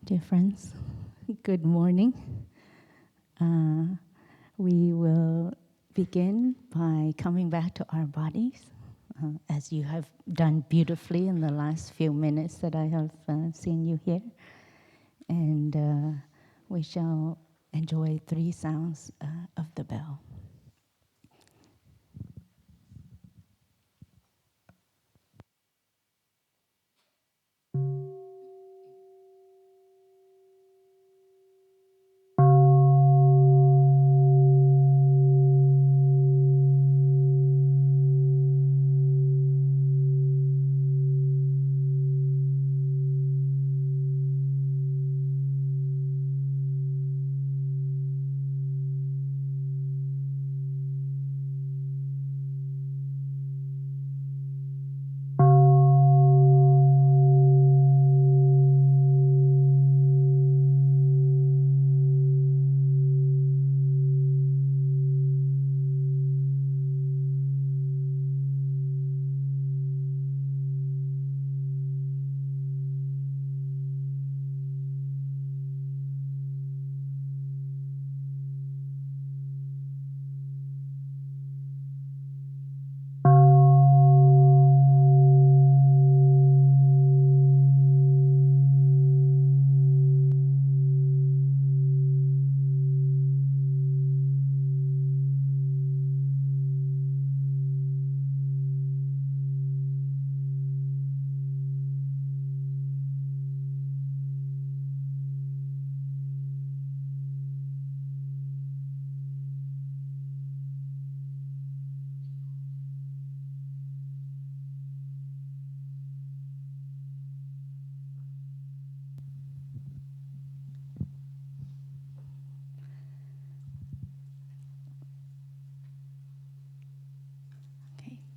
Dear friends, good morning. We will begin by coming back to our bodies, as you have done beautifully in the last few minutes that I have seen you here. And we shall enjoy 3 sounds of the bell.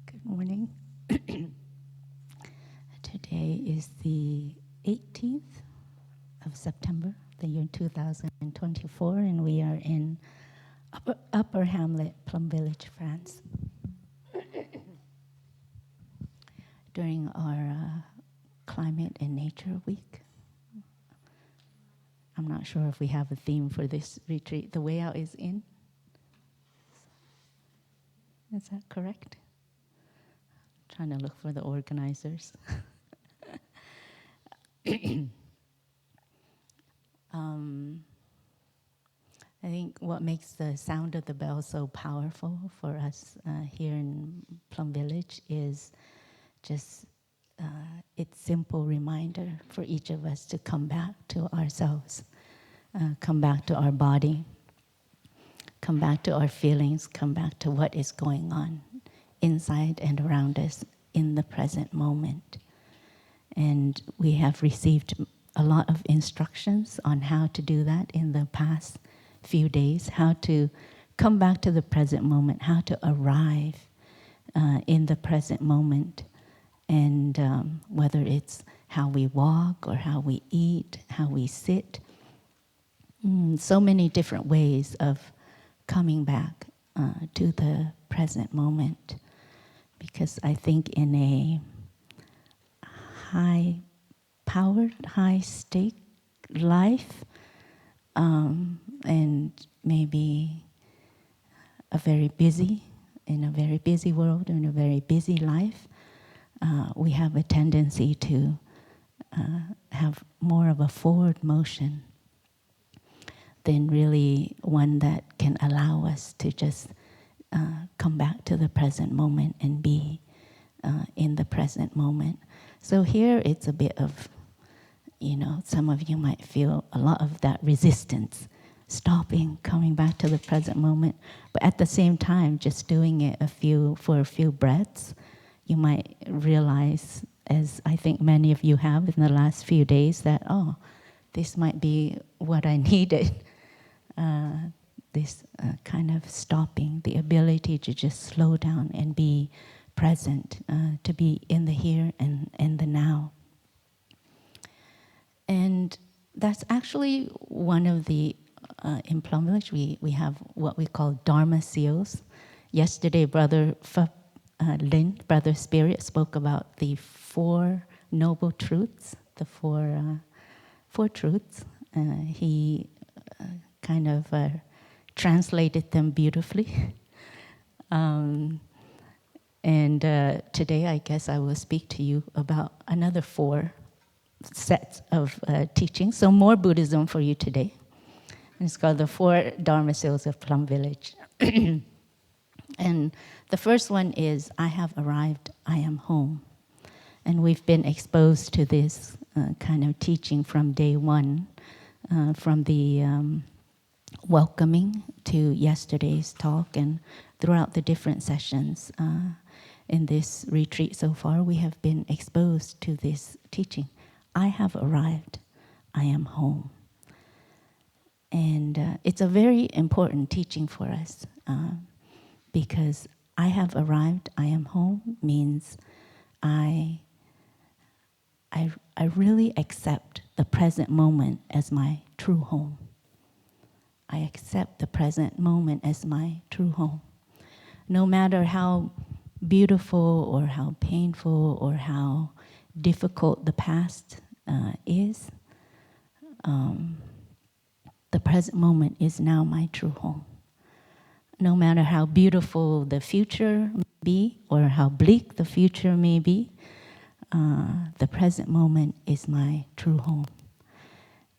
Good morning. Today is the 18th of September, the year 2024, and we are in Upper Hamlet, Plum Village, France. During our Climate and Nature Week. I'm not sure if we have a theme for this retreat. The way out is in. Is that correct? Trying to look for the organizers. I think what makes the sound of the bell so powerful for us here in Plum Village is just its simple reminder for each of us to come back to ourselves, come back to our body, come back to our feelings, come back to what is going on inside and around us in the present moment. And we have received a lot of instructions on how to do that in the past few days, how to come back to the present moment, how to arrive in the present moment. And whether it's how we walk or how we eat, how we sit, so many different ways of coming back to the present moment. Because I think in a high-powered, high-stake life, and maybe in a very busy world, in a very busy life, we have a tendency to have more of a forward motion than really one that can allow us to just come back to the present moment and be in the present moment. So here it's a bit of, some of you might feel a lot of that resistance, stopping, coming back to the present moment. But at the same time, just doing it for a few breaths, you might realize, as I think many of you have in the last few days, that, this might be what I needed. This kind of stopping, the ability to just slow down and be present, to be in the here and the now. And that's actually one of the, in Plum Village, we have what we call Dharma seals. Yesterday, Brother Lin, Brother Spirit, spoke about the 4 noble truths, the 4 four truths. He kind of translated them beautifully. And today, I guess I will speak to you about another four sets of teachings. So more Buddhism for you today. And it's called the Four Dharma Seals of Plum Village. And the first one is, I have arrived, I am home. And we've been exposed to this kind of teaching from day one, from the welcoming to yesterday's talk, and throughout the different sessions in this retreat so far, we have been exposed to this teaching. I have arrived, I am home. And it's a very important teaching for us because I have arrived, I am home means I really accept the present moment as my true home. I accept the present moment as my true home. No matter how beautiful or how painful or how difficult the past is, the present moment is now my true home. No matter how beautiful the future may be or how bleak the future may be, the present moment is my true home.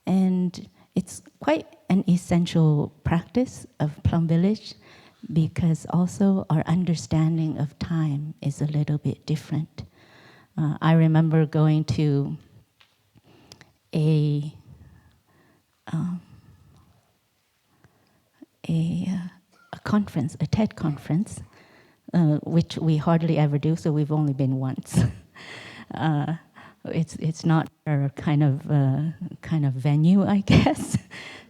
And it's quite an essential practice of Plum Village because also our understanding of time is a little bit different. I remember going to a conference, a TED conference, which we hardly ever do, so we've only been once. It's not our kind of venue, I guess.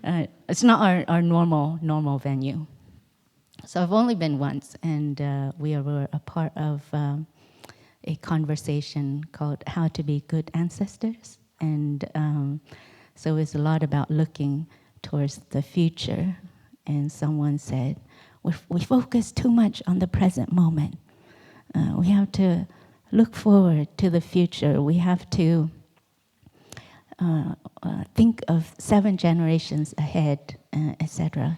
It's not our normal venue. So I've only been once, and we were a part of a conversation called "How to Be Good Ancestors," and so it's a lot about looking towards the future. And someone said, "We focus too much on the present moment. We have to look forward to the future. We have to think of 7 generations ahead, etc.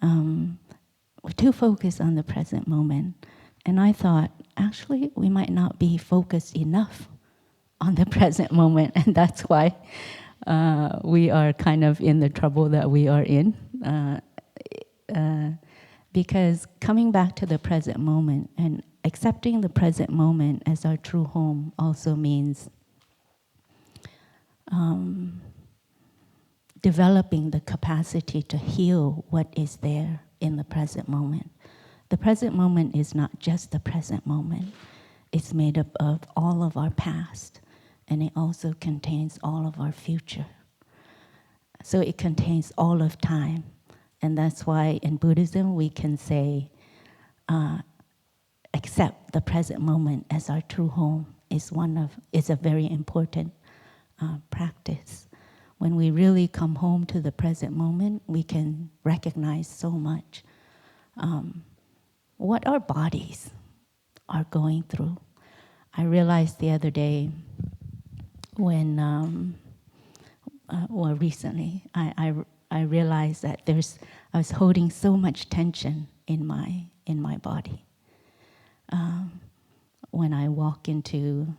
We're too focused on the present moment." And I thought, actually, we might not be focused enough on the present moment, and that's why we are kind of in the trouble that we are in. Because coming back to the present moment and accepting the present moment as our true home also means developing the capacity to heal what is there in the present moment. The present moment is not just the present moment. It's made up of all of our past, and it also contains all of our future. So it contains all of time. And that's why in Buddhism we can say, accept the present moment as our true home is a very important practice. When we really come home to the present moment, we can recognize so much what our bodies are going through. I realized the other day when, recently, I realized that I was holding so much tension in my body. When I walk into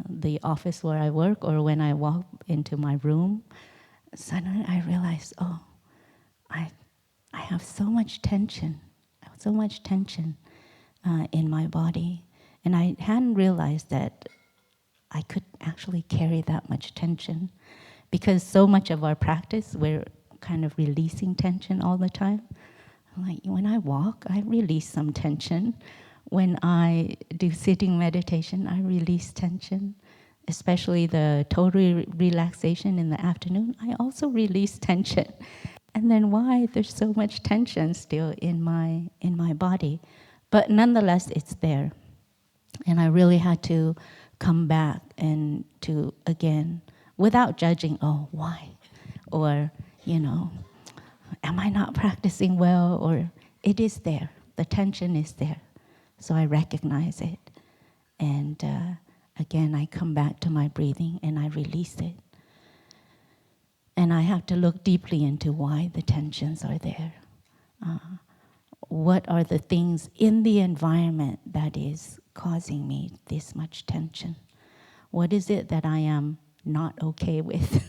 the office where I work, or when I walk into my room, suddenly I realized, I have so much tension in my body, and I hadn't realized that I could actually carry that much tension, because so much of our practice, we're kind of releasing tension all the time. Like when I walk, I release some tension. When I do sitting meditation, I release tension, especially the total relaxation in the afternoon. I also release tension. And then why there's so much tension still in my body? But nonetheless, it's there. And I really had to come back and to, again, without judging, why? Or, am I not practicing well? Or it is there. The tension is there. So I recognize it. And again, I come back to my breathing and I release it. I have to look deeply into why the tensions are there. Uh, what are the things in the environment that is causing me this much tension? What is it that I am not okay with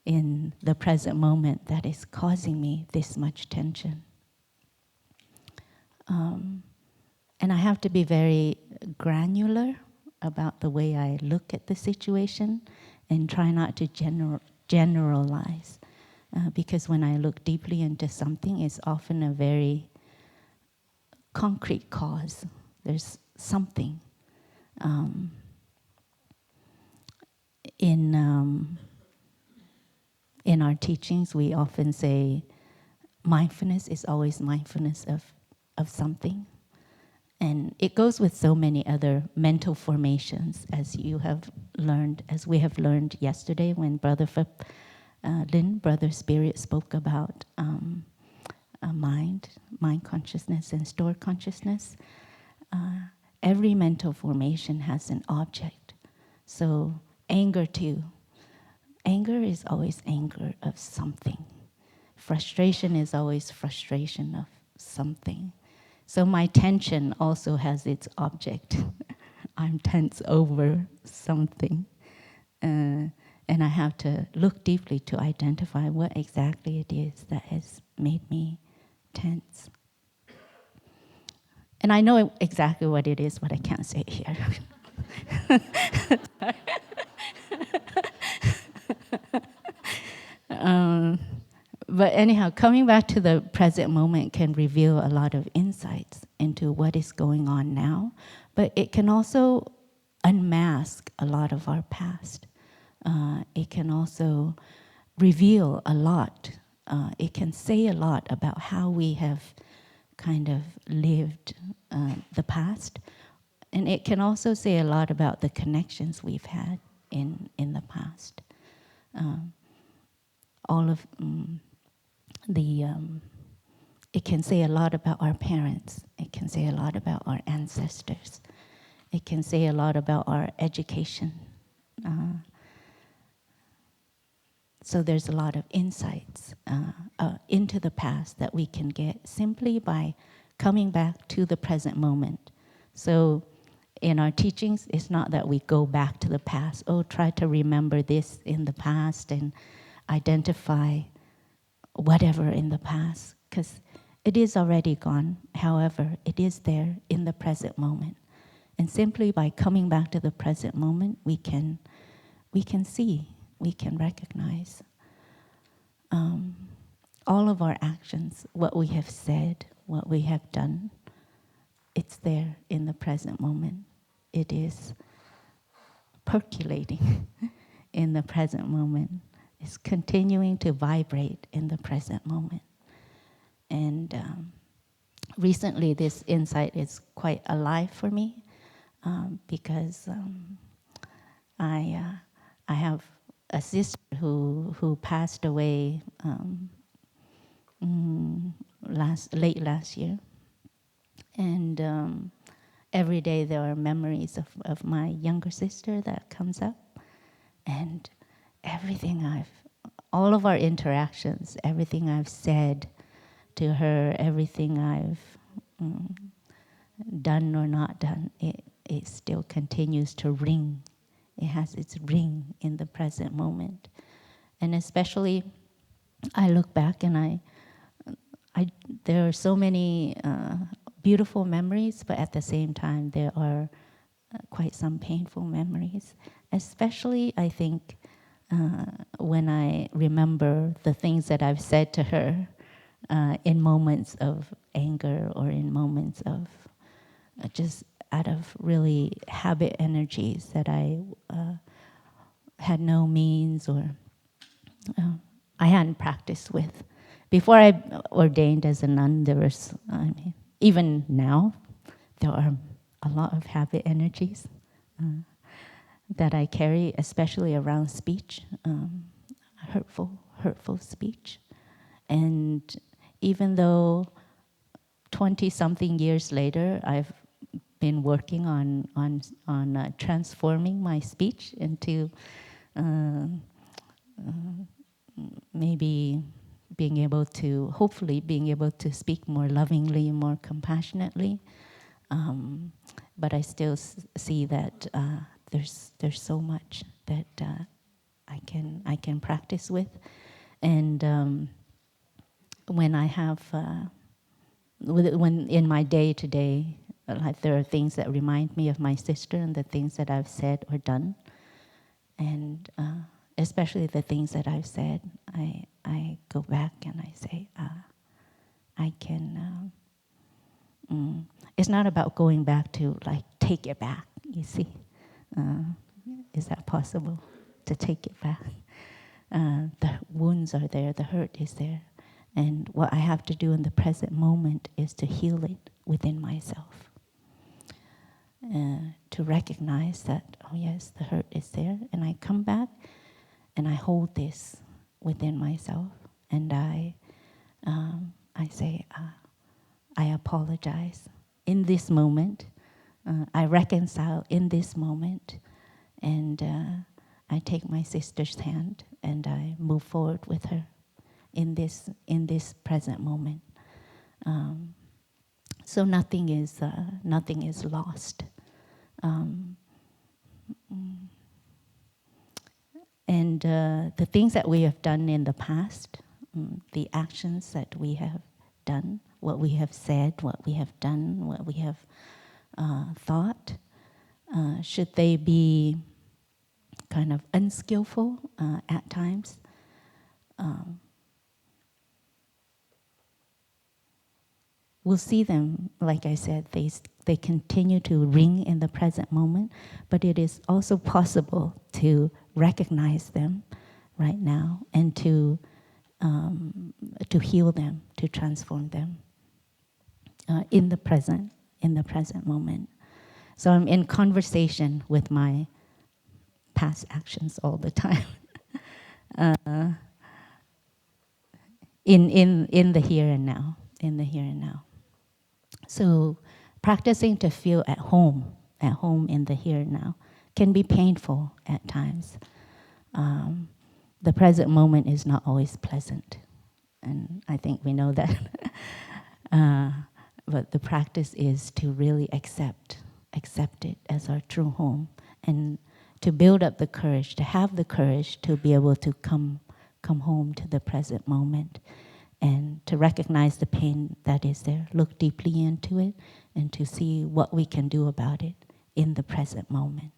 in the present moment that is causing me this much tension? And I have to be very granular about the way I look at the situation and try not to generalize. Because when I look deeply into something, it's often a very concrete cause. There's something. In our teachings, we often say mindfulness is always mindfulness of something. And it goes with so many other mental formations, as you have learned, as we have learned yesterday when Brother Lin, Brother Spirit, spoke about mind consciousness, and stored consciousness. Every mental formation has an object. So anger too. Anger is always anger of something. Frustration is always frustration of something. So my tension also has its object. I'm tense over something. And I have to look deeply to identify what exactly it is that has made me tense. And I know exactly what it is, but I can't say it here. But anyhow, coming back to the present moment can reveal a lot of insights into what is going on now, but it can also unmask a lot of our past. It can also reveal a lot. It can say a lot about how we have kind of lived the past. And it can also say a lot about the connections we've had in the past. All of it can say a lot about our parents. It can say a lot about our ancestors. It can say a lot about our education. So there's a lot of insights into the past that we can get simply by coming back to the present moment. So in our teachings, it's not that we go back to the past, try to remember this in the past and identify whatever in the past, because it is already gone. However, it is there in the present moment. And simply by coming back to the present moment, we can see, we can recognize all of our actions, what we have said, what we have done. It's there in the present moment. It is percolating in the present moment. It's continuing to vibrate in the present moment. And recently this insight is quite alive for me because I have a sister who passed away late last year. And every day there are memories of my younger sister that comes up. And all of our interactions, everything I've said to her, everything I've done or not done, it still continues to ring. It has its ring in the present moment. And especially, I look back and there are so many beautiful memories, but at the same time, there are quite some painful memories. Especially, I think, when I remember the things that I've said to her in moments of anger or in moments of just out of really habit energies that I had no means or I hadn't practiced with. Before I ordained as a nun, there was, even now, there are a lot of habit energies that I carry, especially around speech, hurtful speech. And even though 20-something years later, I've been working on transforming my speech into maybe being able to, hopefully being able to speak more lovingly, more compassionately. But I still see that there's so much that I can practice with, and when I have when in my day to day life there are things that remind me of my sister and the things that I've said or done, and especially the things that I've said, I go back and I say I can. It's not about going back to like take it back. You see, is that possible to take it back? The wounds are there, the hurt is there, and what I have to do in the present moment is to heal it within myself. To recognize that, oh yes, the hurt is there, and I come back and I hold this within myself, and I say, I apologize in this moment. I reconcile in this moment, and I take my sister's hand and I move forward with her in this present moment. So nothing is lost. And the things that we have done in the past, the actions that we have done, what we have said, what we have done, what we have thought, should they be kind of unskillful at times, we'll see them, like I said, they continue to ring in the present moment, but it is also possible to recognize them right now and to heal them, to transform them in the present moment. So I'm in conversation with my past actions all the time. In the here and now, in the here and now. So practicing to feel at home in the here and now, can be painful at times. The present moment is not always pleasant, and I think we know that. But the practice is to really accept it as our true home, and to build up the courage, to have the courage to be able to come home to the present moment, and to recognize the pain that is there, look deeply into it, and to see what we can do about it in the present moment.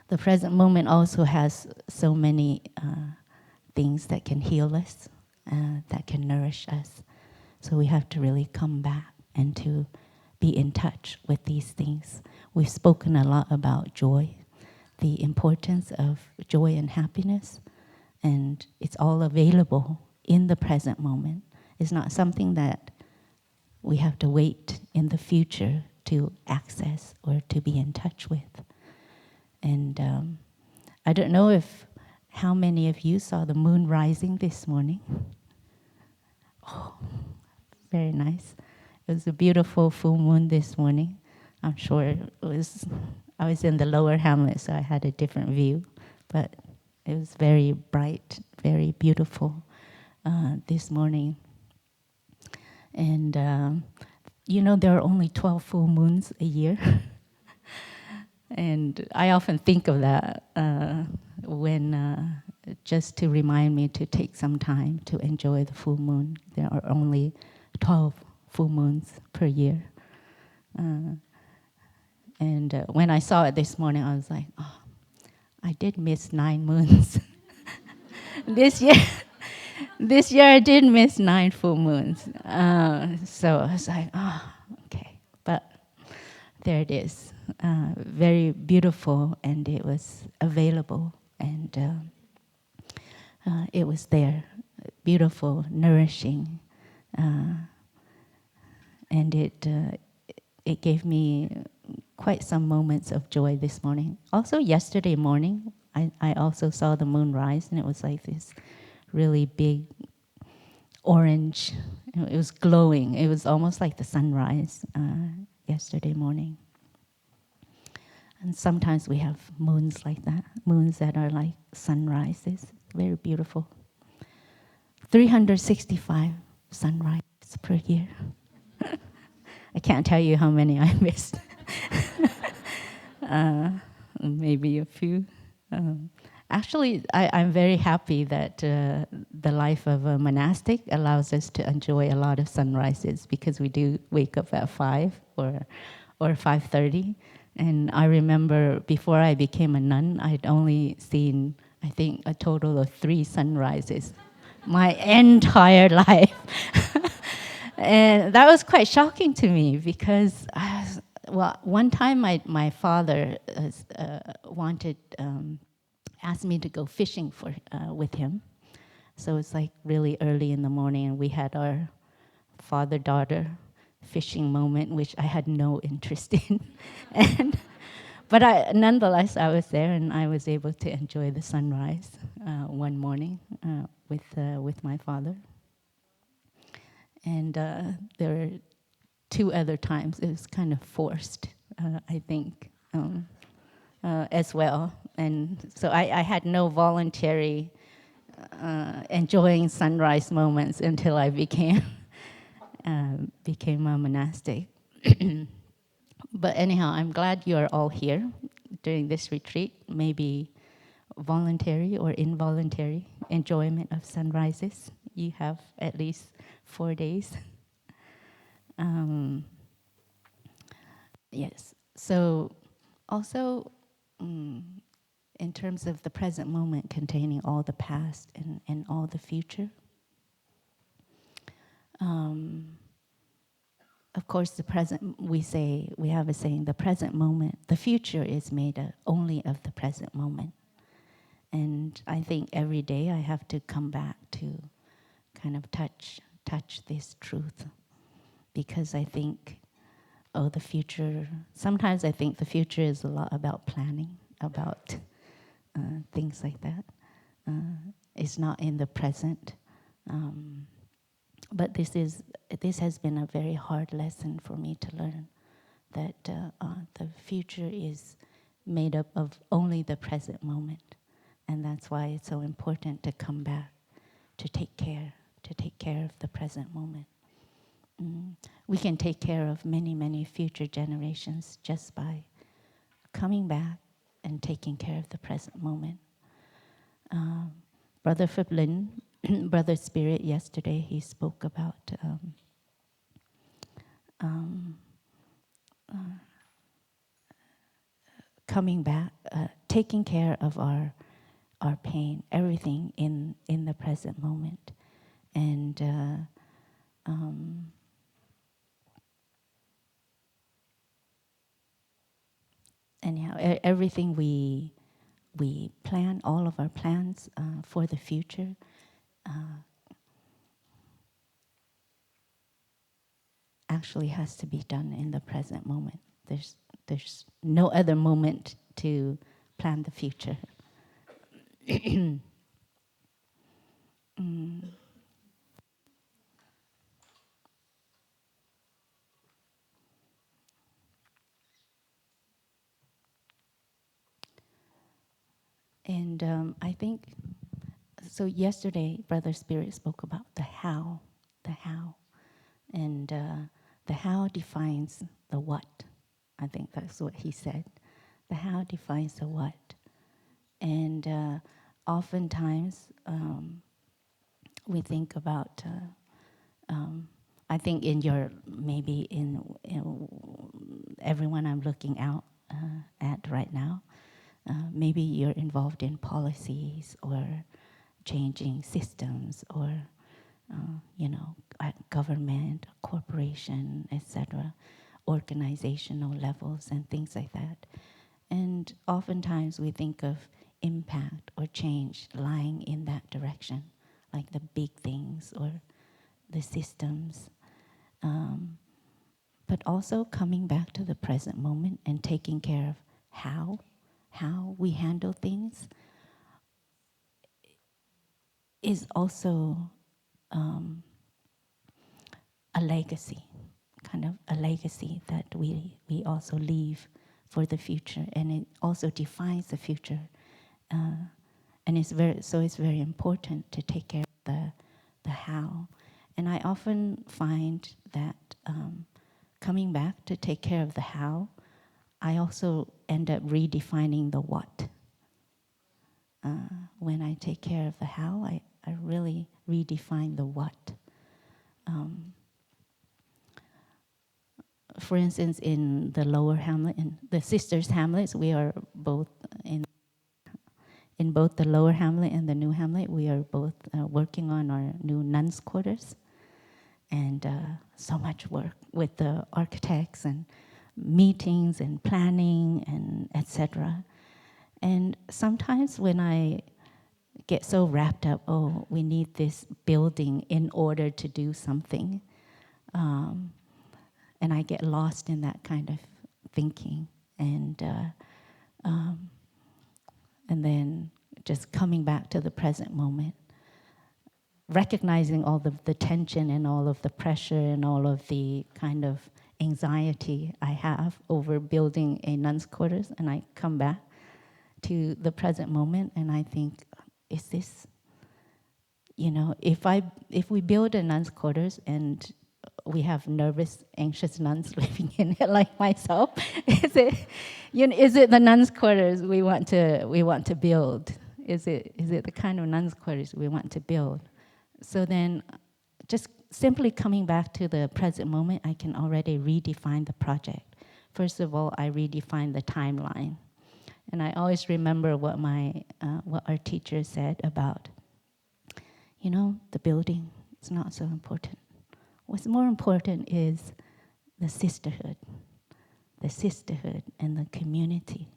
The present moment also has so many things that can heal us, that can nourish us. So we have to really come back and to be in touch with these things. We've spoken a lot about joy, the importance of joy and happiness, and it's all available in the present moment. It's not something that we have to wait in the future to access or to be in touch with. And I don't know how many of you saw the moon rising this morning. Oh, very nice. It was a beautiful full moon this morning. I'm sure I was in the lower Hamlet, so I had a different view, but it was very bright, very beautiful this morning. And there are only 12 full moons a year. And I often think of that when just to remind me to take some time to enjoy the full moon. There are only 12 full moons per year. And when I saw it this morning, I was like, oh, I did miss 9 moons. This year I did miss 9 full moons. So I was like, oh, okay. But there it is. Very beautiful, and it was available, and it was there. Beautiful, nourishing, and it gave me quite some moments of joy this morning. Also yesterday morning, I also saw the moon rise, and it was like this really big orange. It was glowing. It was almost like the sunrise yesterday morning. And sometimes we have moons like that, moons that are like sunrises, very beautiful. 365 sunrises per year. I can't tell you how many I missed. Maybe a few. Actually, I'm very happy that the life of a monastic allows us to enjoy a lot of sunrises, because we do wake up at 5 or 5:30. And I remember before I became a nun, I'd only seen, I think, a total of 3 sunrises my entire life. And that was quite shocking to me, because one time my father asked me to go fishing with him. So it's like really early in the morning, and we had our father-daughter fishing moment, which I had no interest in. But nonetheless, I was there, and I was able to enjoy the sunrise one morning with my father. And there were 2 other times it was kind of forced, I think, as well. And so I had no voluntary enjoying sunrise moments until I became a monastic. But anyhow, I'm glad you are all here during this retreat. Maybe voluntary or involuntary enjoyment of sunrises. You have at least 4 days. Yes. So also, in terms of the present moment containing all the past and all the future, of course, the present, we have a saying, the present moment, the future is made only of the present moment. And I think every day I have to come back to kind of touch this truth, because I think, the future, sometimes I think the future is a lot about planning, about things like that. It's not in the present. But this has been a very hard lesson for me to learn, that the future is made up of only the present moment. And that's why it's so important to come back, to take care of the present moment. We can take care of many, many future generations just by coming back and taking care of the present moment. Brother Phiblin, Brother Spirit, yesterday he spoke about coming back, taking care of our pain, everything in the present moment. And anyhow, everything we plan, all of our plans for the future, actually has to be done in the present moment. There's no other moment to plan the future. And I think, so yesterday, Brother Spirit spoke about the how. And the how defines the what. I think that's what he said. The how defines the what. And oftentimes, we think about, I think maybe in everyone I'm looking out at right now, maybe you're involved in policies or changing systems or, at government, corporation, etc., organizational levels and things like that. And oftentimes we think of impact or change lying in that direction, like the big things or the systems. But also coming back to the present moment and taking care of how we handle things is also a legacy, kind of a legacy that we also leave for the future, and it also defines the future. And it's very important to take care of the how. And I often find that coming back to take care of the how, I also end up redefining the what. When I take care of the how, I really redefine the what. For instance, in the lower Hamlet, in the sisters' Hamlets, we are both in both the lower Hamlet and the new Hamlet, we are both working on our new nuns' quarters. And so much work with the architects and meetings and planning and etc. And sometimes when I get so wrapped up, oh, we need this building in order to do something, and I get lost in that kind of thinking, and then just coming back to the present moment, recognizing all of the tension and all of the pressure and all of the kind of anxiety I have over building a nun's quarters, and I come back to the present moment and I think, is this, if we build a nun's quarters and we have nervous, anxious nuns living in it like myself, is it the nuns' quarters we want to build? Is it the kind of nuns' quarters we want to build? So then, just simply coming back to the present moment, I can already redefine the project. First of all, I redefine the timeline. And I always remember what our teacher said about, the building is not so important. What's more important is the sisterhood and the community.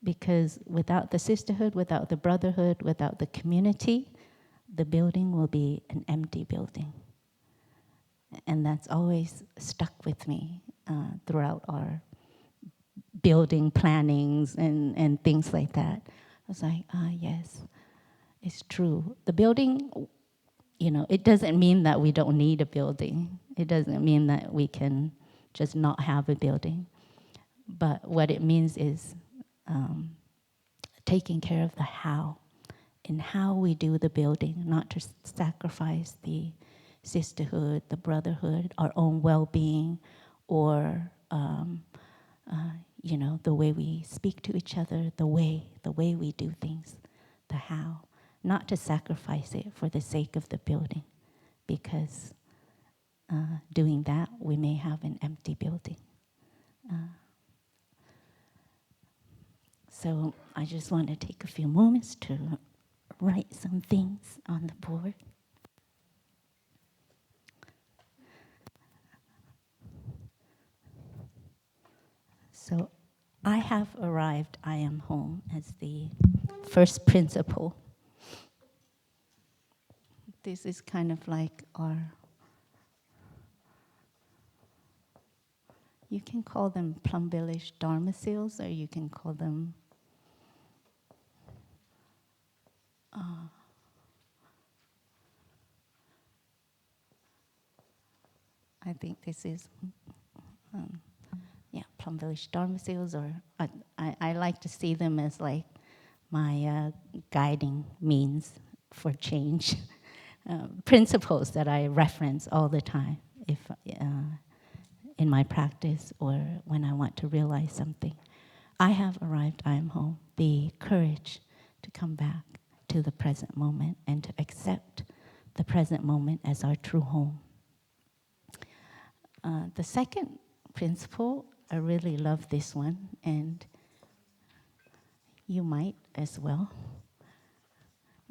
Because without the sisterhood, without the brotherhood, without the community, the building will be an empty building. And that's always stuck with me throughout our building plannings and things like that. I was like, yes, it's true. The building, it doesn't mean that we don't need a building. It doesn't mean that we can just not have a building. But what it means is taking care of the how, and how we do the building, not to sacrifice the sisterhood, the brotherhood, our own well-being, or the way we speak to each other, the way we do things, the how. Not to sacrifice it for the sake of the building, because doing that, we may have an empty building. So I just want to take a few moments to write some things on the board. So I have arrived, I am home, as the first principle. This is kind of like you can call them Plum Village Dharma seals, or you can call them I think this is Plum Village Dharma seals, or I like to see them as like my guiding means for change. Principles that I reference all the time in my practice or when I want to realize something. I have arrived, I am home. The courage to come back to the present moment and to accept the present moment as our true home. The second principle, I really love this one, and you might as well,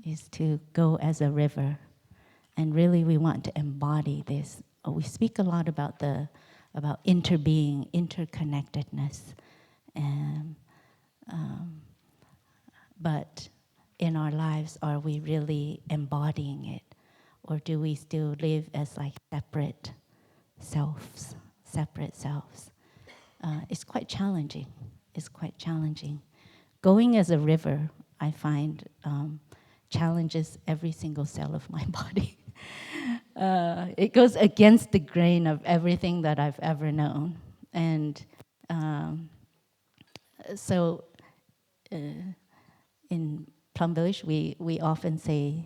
is to go as a river. And really we want to embody this. We speak a lot about interbeing, interconnectedness. And, but in our lives, are we really embodying it? Or do we still live as like separate selves? It's quite challenging. Going as a river, I find, challenges every single cell of my body. It goes against the grain of everything that I've ever known. And So in Plum Village, we often say,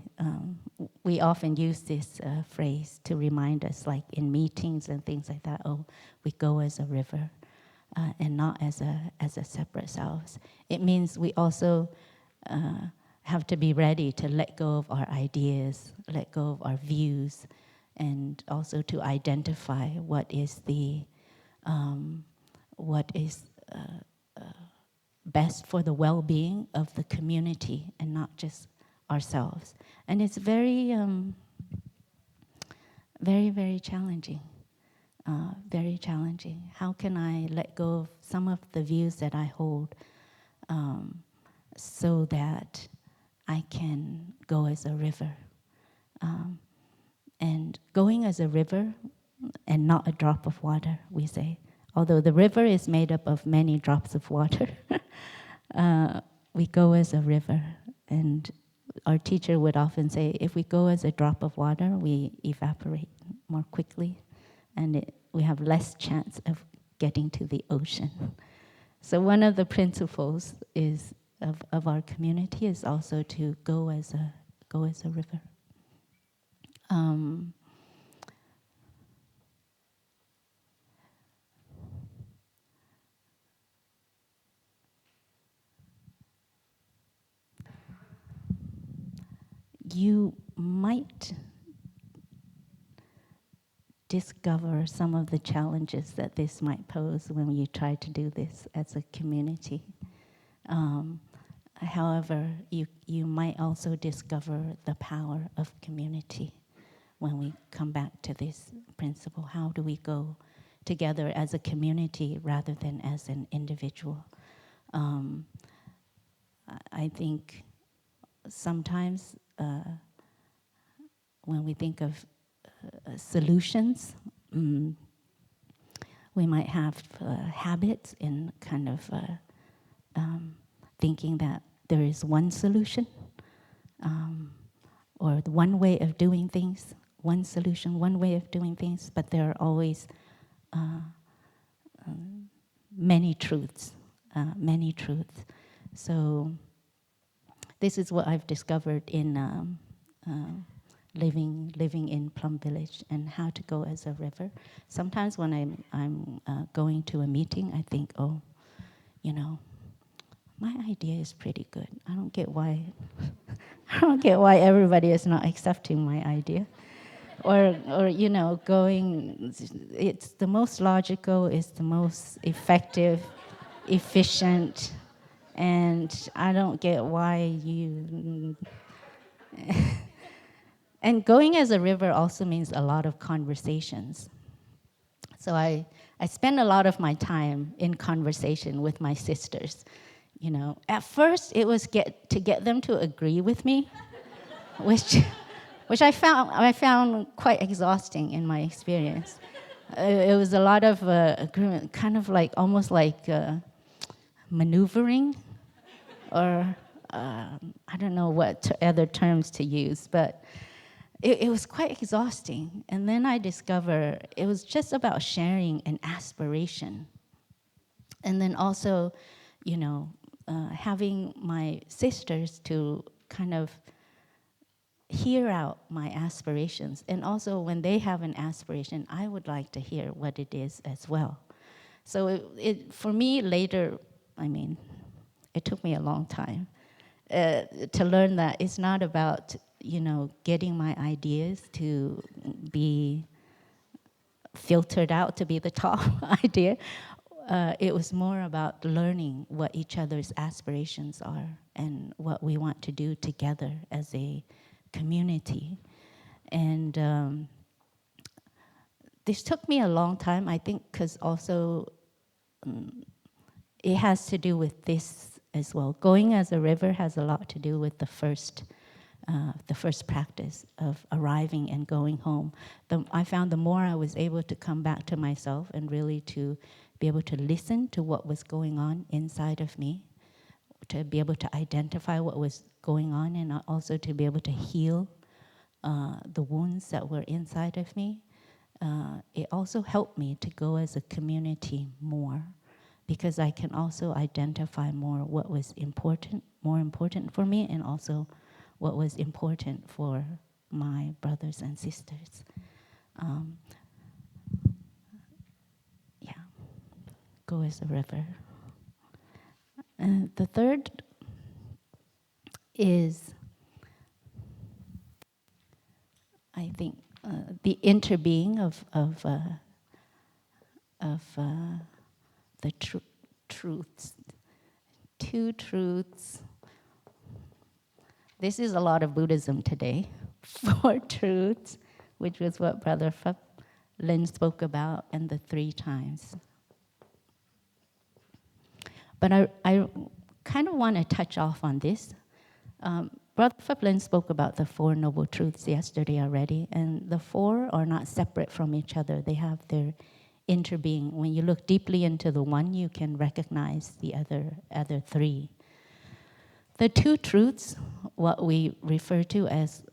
we often use this phrase to remind us, like in meetings and things like that, oh, we go as a river and not as a separate selves. It means we also have to be ready to let go of our ideas, let go of our views, and also to identify what is best for the well-being of the community and not just ourselves. And it's very, very, very challenging. Very challenging. How can I let go of some of the views that I hold so that I can go as a river? And going as a river and not a drop of water, we say. Although the river is made up of many drops of water, we go as a river. And our teacher would often say, if we go as a drop of water, we evaporate more quickly, and we have less chance of getting to the ocean. So one of the principles is of our community is also to go as a river. You might discover some of the challenges that this might pose when you try to do this as a community. However, you might also discover the power of community when we come back to this principle. How do we go together as a community rather than as an individual? I think sometimes when we think of solutions, we might have habits in kind of thinking that there is one solution or one way of doing things, one solution, one way of doing things, but there are always many truths, many truths. So this is what I've discovered in living in Plum Village and how to go as a river. Sometimes when I'm going to a meeting, I think, oh, my idea is pretty good. I don't get why everybody is not accepting my idea. Or going, it's the most logical, it's the most effective, efficient, and I don't get why you... And going as a river also means a lot of conversations. So I spend a lot of my time in conversation with my sisters. At first it was to get them to agree with me, which I found quite exhausting in my experience. It was a lot of agreement, kind of like almost like maneuvering, or I don't know what other terms to use, but it was quite exhausting. And then I discovered it was just about sharing an aspiration. And then also, having my sisters to kind of hear out my aspirations. And also when they have an aspiration, I would like to hear what it is as well. So for me later, it took me a long time to learn that it's not about getting my ideas to be filtered out to be the top idea. It was more about learning what each other's aspirations are and what we want to do together as a community. And this took me a long time, I think, because also it has to do with this as well. Going as a river has a lot to do with the first practice of arriving and going home. I found the more I was able to come back to myself and really to be able to listen to what was going on inside of me, to be able to identify what was going on, and also to be able to heal the wounds that were inside of me. It also helped me to go as a community more, because I can also identify more what was more important for me, and also what was important for my brothers and sisters. Um, yeah, go as a river. The third is, I think, the interbeing of the truths. Two truths. This is a lot of Buddhism today. Four truths, which was what Brother Phap Lin spoke about, and the 3 times. But I kind of want to touch off on this. Brother Phap Lin spoke about the 4 Noble Truths yesterday already, and the 4 are not separate from each other. They have their interbeing. When you look deeply into the one, you can recognize the other 3. The 2 truths, what we refer to as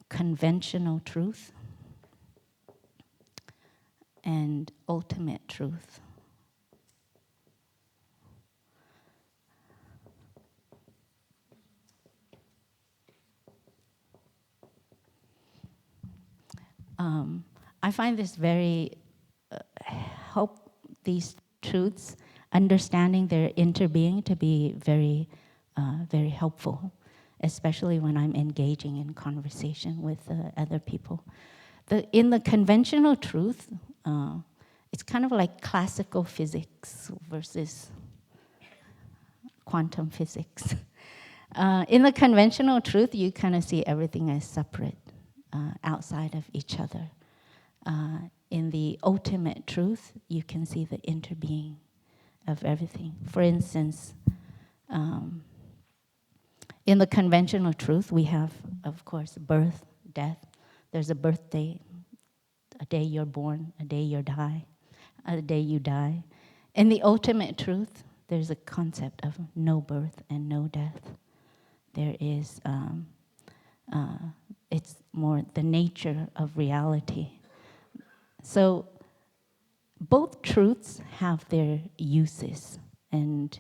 conventional truth and ultimate truth. I find this very help these truths, understanding their interbeing, to be very, very helpful, especially when I'm engaging in conversation with other people. In the conventional truth, it's kind of like classical physics versus quantum physics. In the conventional truth, you kind of see everything as separate, outside of each other. In the ultimate truth, you can see the interbeing of everything. For instance, in the conventional truth, we have, of course, birth, death. There's a birthday, a day you're born, a day you die. In the ultimate truth, there's a concept of no birth and no death. There is, it's more the nature of reality. So both truths have their uses, and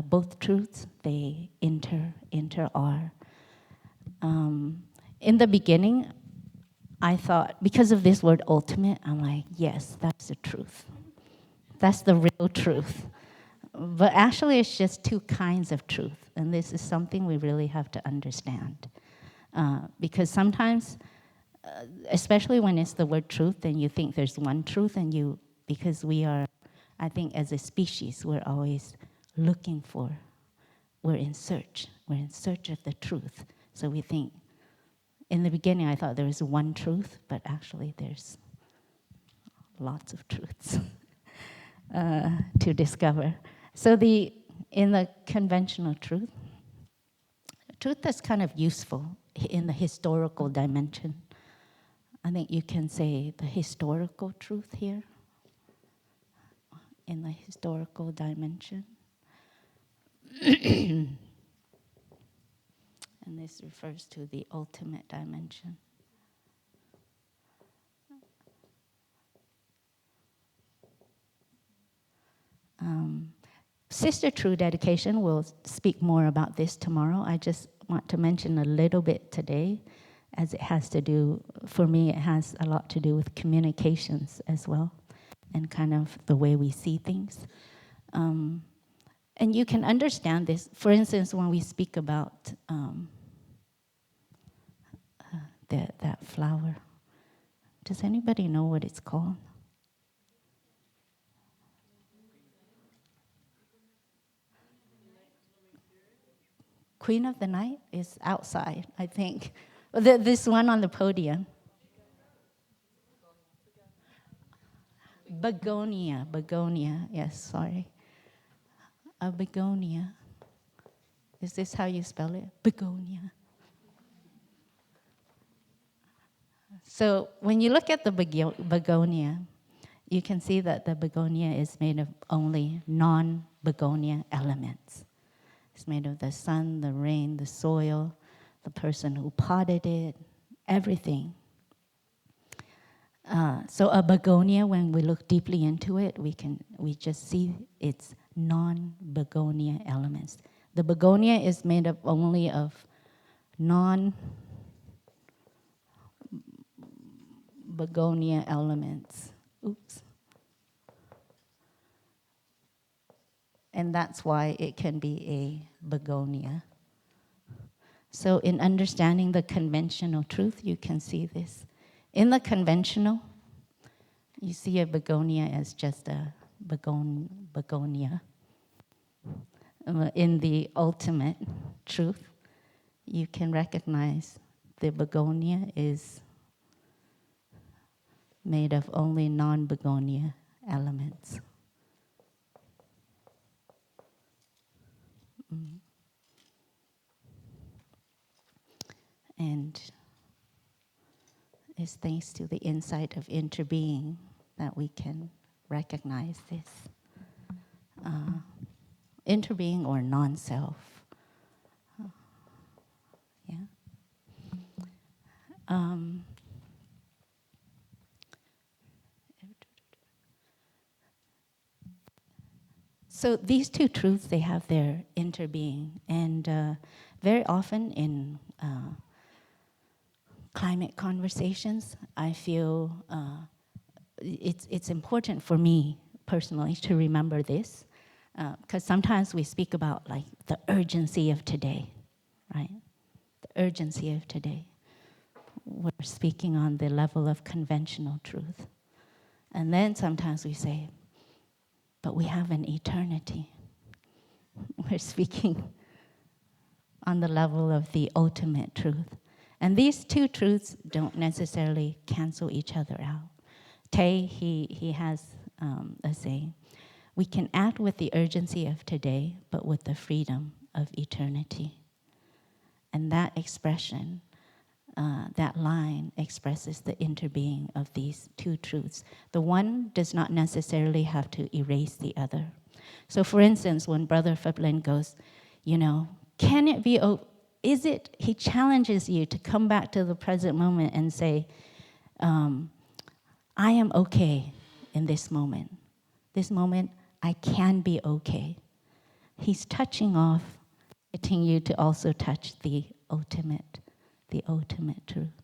both truths, they inter-are. In the beginning, I thought, because of this word ultimate, I'm like, yes, that's the truth. That's the real truth. But actually, it's just 2 kinds of truth, and this is something we really have to understand. Because sometimes, especially when it's the word truth, and you think there's one truth, and because we are, I think as a species, we're always looking for, we're in search of the truth. So we think, in the beginning I thought there was one truth, but actually there's lots of truths to discover. So in the conventional truth that's kind of useful in the historical dimension. I think you can say the historical truth here, in the historical dimension. And this refers to the ultimate dimension. Sister True Dedication will speak more about this tomorrow. I just want to mention a little bit today, as it has to do, for me, it has a lot to do with communications as well, and kind of the way we see things. And you can understand this, for instance, when we speak about that flower. Does anybody know what it's called? Queen of the Night is outside, I think. This one on the podium. Begonia, yes, sorry. A begonia. Is this how you spell it? Begonia. So when you look at the begonia, you can see that the begonia is made of only non-begonia elements. It's made of the sun, the rain, the soil, the person who potted it, everything. So a begonia, when we look deeply into it, we just see its non-begonia elements. The begonia is made up only of non-begonia elements. Oops. And that's why it can be a begonia. So in understanding the conventional truth, you can see this. In the conventional, you see a begonia as just a begonia. In the ultimate truth, you can recognize the begonia is made of only non-begonia elements. And it's thanks to the insight of interbeing that we can recognize this. Interbeing or non-self. Yeah. So these two truths, they have their interbeing. And very often in climate conversations, I feel it's important for me personally to remember this, because sometimes we speak about like the urgency of today, right? The urgency of today. We're speaking on the level of conventional truth. And then sometimes we say, but we have an eternity. We're speaking on the level of the ultimate truth. And these two truths don't necessarily cancel each other out. Tay, he has a saying, we can act with the urgency of today, but with the freedom of eternity. And that expression, that line expresses the interbeing of these two truths. The one does not necessarily have to erase the other. So for instance, when Brother Pheplen goes, can it be, he challenges you to come back to the present moment and say, I am okay in this moment. This moment, I can be okay. He's touching off, getting you to also touch the ultimate truth.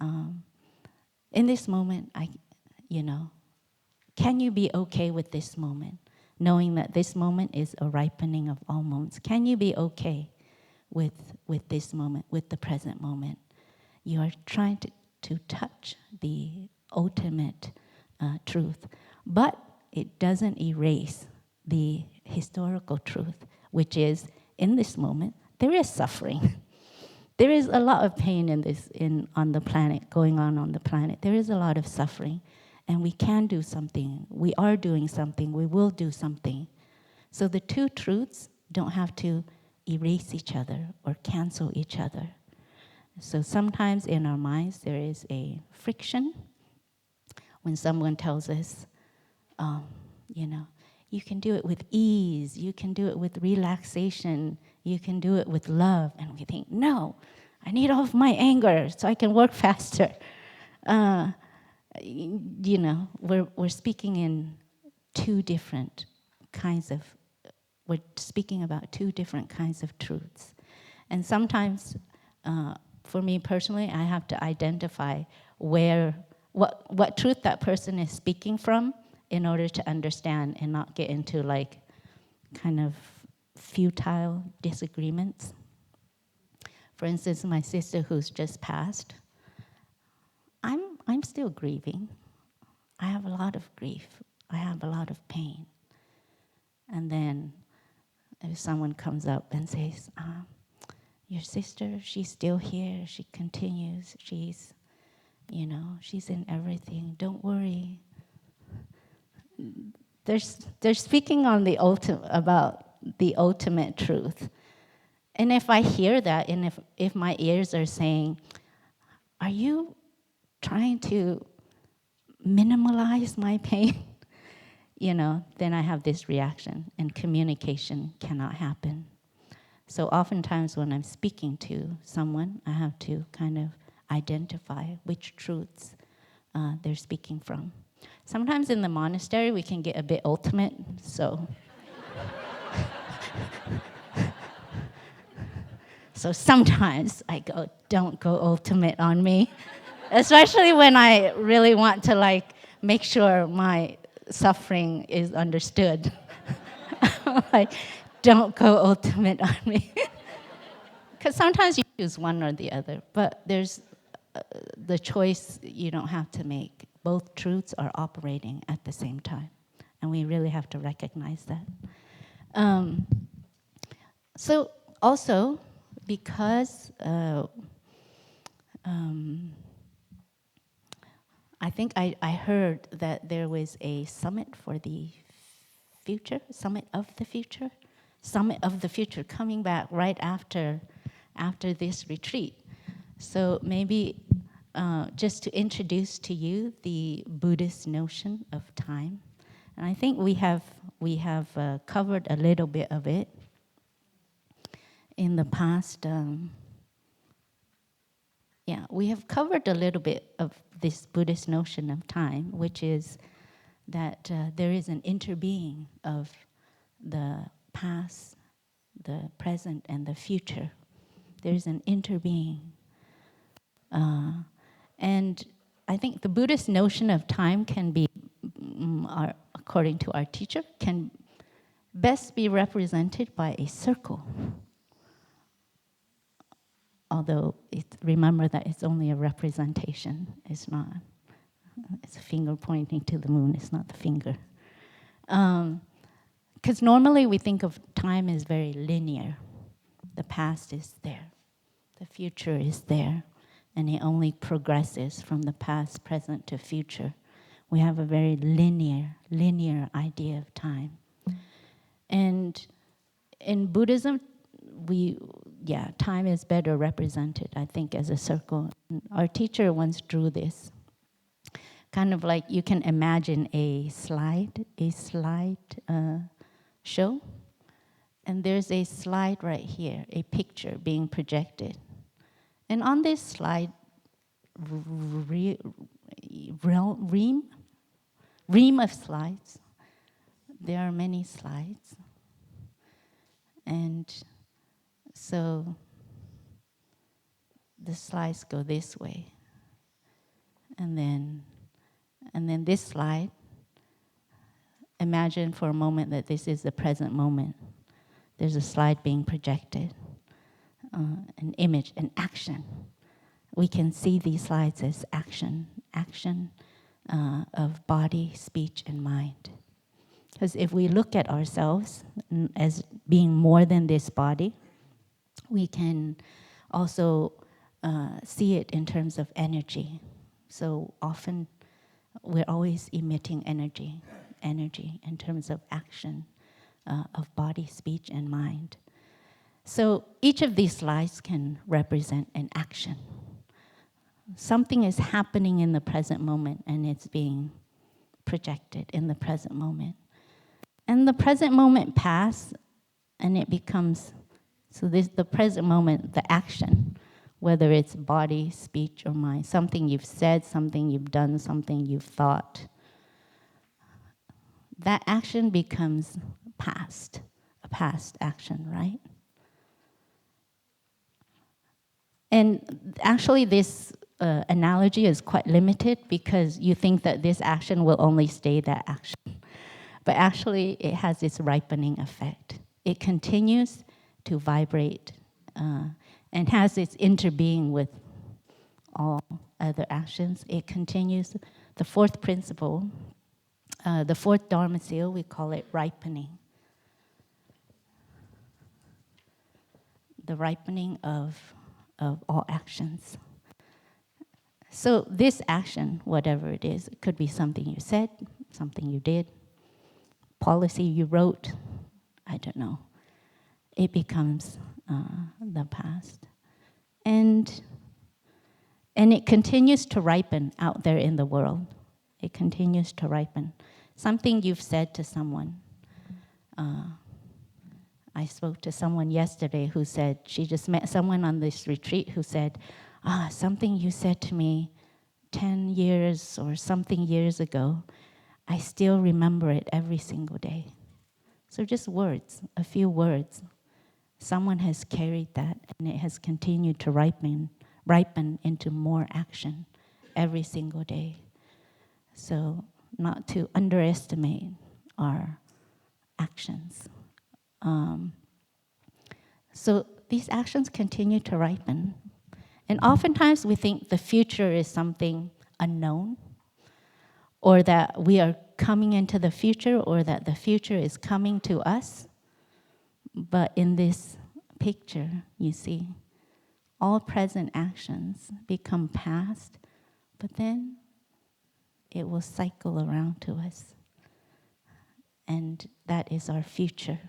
In this moment, can you be okay with this moment? Knowing that this moment is a ripening of all moments. Can you be okay with this moment, with the present moment? You are trying to touch the ultimate truth. But it doesn't erase the historical truth, which is, in this moment, there is suffering. There is a lot of pain on the planet, going on the planet. There is a lot of suffering. And we can do something. We are doing something. We will do something. So the two truths don't have to erase each other or cancel each other. So sometimes in our minds there is a friction when someone tells us, you can do it with ease, you can do it with relaxation, you can do it with love. And we think, no, I need all of my anger so I can work faster. We're speaking in two different kinds of, we're speaking about two different kinds of truths. And sometimes, for me personally, I have to identify what truth that person is speaking from in order to understand and not get into like kind of futile disagreements. For instance, my sister who's just passed, I'm still grieving. I have a lot of grief. I have a lot of pain. And then if someone comes up and says, your sister, she's still here. She continues. She's in everything. Don't worry. They're speaking on about the ultimate truth. And if I hear that, and if my ears are saying, are you trying to minimalize my pain? Then I have this reaction, and communication cannot happen. So oftentimes when I'm speaking to someone, I have to kind of identify which truths they're speaking from. Sometimes in the monastery, we can get a bit ultimate, so... So sometimes I go, don't go ultimate on me, especially when I really want to make sure my suffering is understood. Like, don't go ultimate on me. Because sometimes you choose one or the other, but there's the choice you don't have to make. Both truths are operating at the same time, and we really have to recognize that. So also, because I think I heard that there was a summit for the future, Summit of the Future, coming back right after this retreat. So maybe just to introduce to you the Buddhist notion of time. And I think we have covered a little bit of it in the past. We have covered a little bit of this Buddhist notion of time, which is that there is an interbeing of the past, the present, and the future. There's an interbeing. And I think the Buddhist notion of time can be, according to our teacher, can best be represented by a circle. Although, remember that it's only a representation. It's a finger pointing to the moon. It's not the finger. Because normally we think of time as very linear. The past is there. The future is there. And it only progresses from the past, present to future. We have a very linear idea of time. And in Buddhism, time is better represented, I think, as a circle. Our teacher once drew this. Kind of like you can imagine a slide show. And there's a slide right here, a picture being projected. And on this slide, ream of slides, there are many slides. And so the slides go this way. And then this slide, imagine for a moment that this is the present moment. There's a slide being projected, an image, an action. We can see these slides as action of body, speech, and mind. Because if we look at ourselves as being more than this body, we can also see it in terms of energy. So often we're always emitting energy in terms of action of body, speech, and mind. So each of these slides can represent an action. Something is happening in the present moment, and it's being projected in the present moment. And the present moment passes, and it becomes, the present moment, the action, whether it's body, speech, or mind, something you've said, something you've done, something you've thought, that action becomes past, a past action, right? And actually this analogy is quite limited because you think that this action will only stay that action. But actually it has this ripening effect. It continues to vibrate and has its interbeing with all other actions. It continues. The fourth principle, the fourth Dharma seal, we call it ripening. The ripening of all actions. So this action, whatever it is, it could be something you said, something you did, policy you wrote, I don't know. It becomes the past. And it continues to ripen out there in the world. It continues to ripen. Something you've said to someone. I spoke to someone yesterday who said, she just met someone on this retreat who said, something you said to me 10 years or something years ago, I still remember it every single day. So just words, a few words. Someone has carried that, and it has continued to ripen into more action every single day. So not to underestimate our actions. So these actions continue to ripen. And oftentimes we think the future is something unknown, or that we are coming into the future, or that the future is coming to us. But in this picture, you see, all present actions become past, but then it will cycle around to us. And that is our future.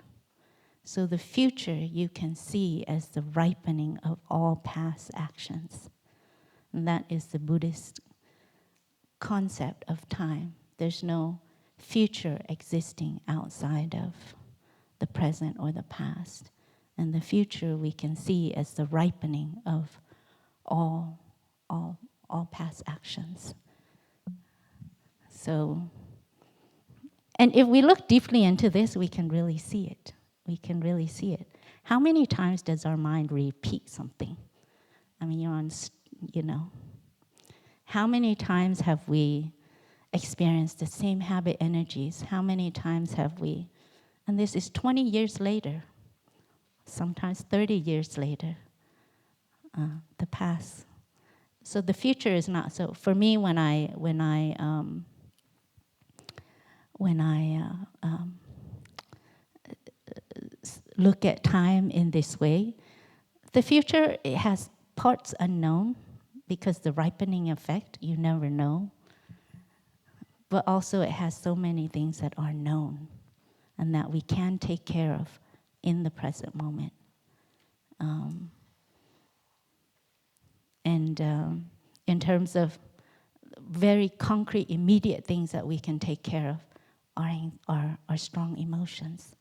So the future you can see as the ripening of all past actions. And that is the Buddhist concept of time. There's no future existing outside of the present or the past. And the future we can see as the ripening of all past actions. So, and if we look deeply into this, we can really see it. We can really see it. How many times does our mind repeat something? I mean, you're on, how many times have we experienced the same habit energies? How many times have we, and this is 20 years later, sometimes 30 years later, the past. So the future is not so. For me, when I look at time in this way, the future, it has parts unknown because the ripening effect, you never know. But also it has so many things that are known and that we can take care of in the present moment. In terms of very concrete, immediate things that we can take care of are strong emotions.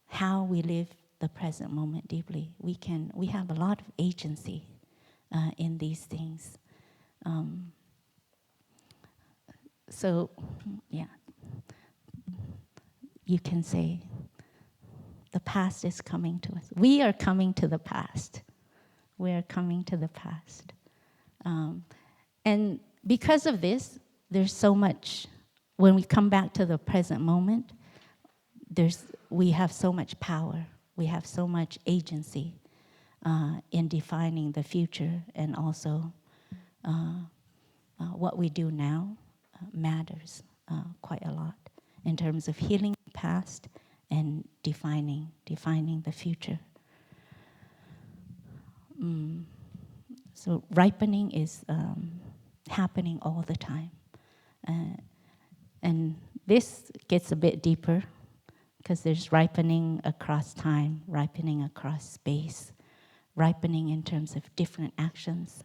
How we live the present moment deeply. We have a lot of agency in these things. So, yeah, you can say the past is coming to us. We are coming to the past. We are coming to the past. And because of this, there's so much, when we come back to the present moment, we have so much power. We have so much agency in defining the future, and also what we do now matters quite a lot in terms of healing the past and defining the future. So ripening is happening all the time. And this gets a bit deeper because there's ripening across time, ripening across space, ripening in terms of different actions,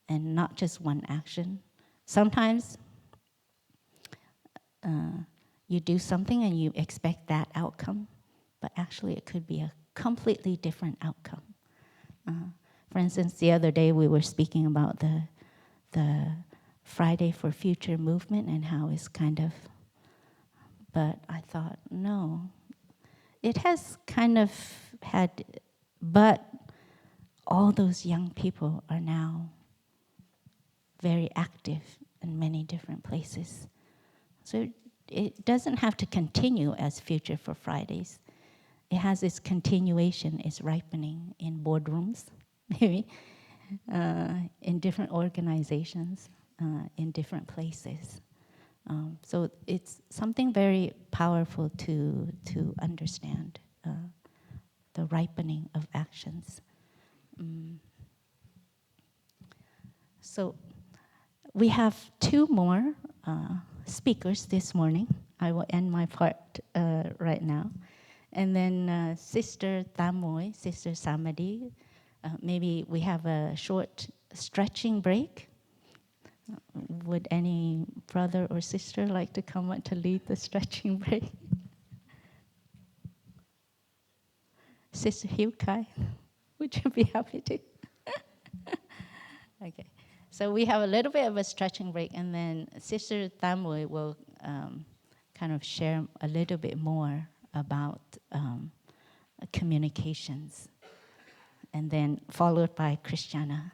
and not just one action. Sometimes you do something and you expect that outcome, but actually it could be a completely different outcome. For instance, the other day we were speaking about the Friday for Future movement and how it's kind of, but I thought, no, it has kind of had, but all those young people are now very active in many different places. So it doesn't have to continue as Future for Fridays. It has its continuation, its ripening in boardrooms, maybe, in different organizations, in different places. So it's something very powerful to understand, the ripening of actions. So we have two more speakers this morning. I will end my part right now. And then Sister Muoi, Sister Samadhi, maybe we have a short stretching break. Would any brother or sister like to come up to lead the stretching break? Sister Hiu Kai, would you be happy to? Okay. So we have a little bit of a stretching break, and then Sister Thamwe will kind of share a little bit more about communications, and then followed by Christiana.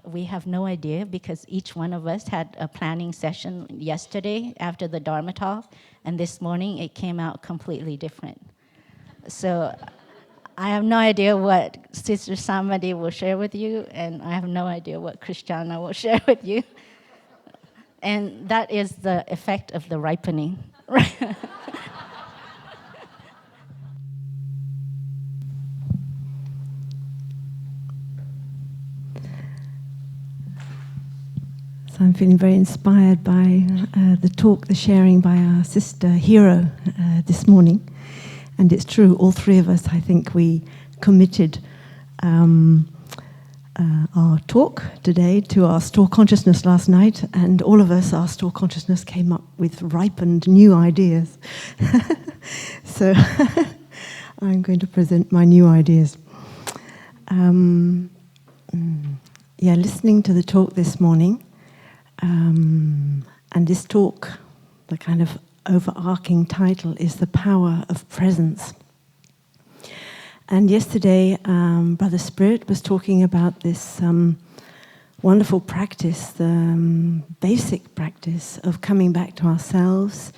We have no idea because each one of us had a planning session yesterday after the Dharma talk, and this morning it came out completely different. So I have no idea what Sister Samadhi will share with you, and I have no idea what Christiana will share with you. And that is the effect of the ripening. Right? So I'm feeling very inspired by the talk, the sharing by our sister Hero this morning. And it's true, all three of us, I think we committed our talk today to our store consciousness last night, and all of us, our store consciousness, came up with ripened new ideas. So I'm going to present my new ideas. Listening to the talk this morning, and this talk, the kind of overarching title is The Power of Presence. And yesterday, Brother Spirit was talking about this wonderful practice, the basic practice of coming back to ourselves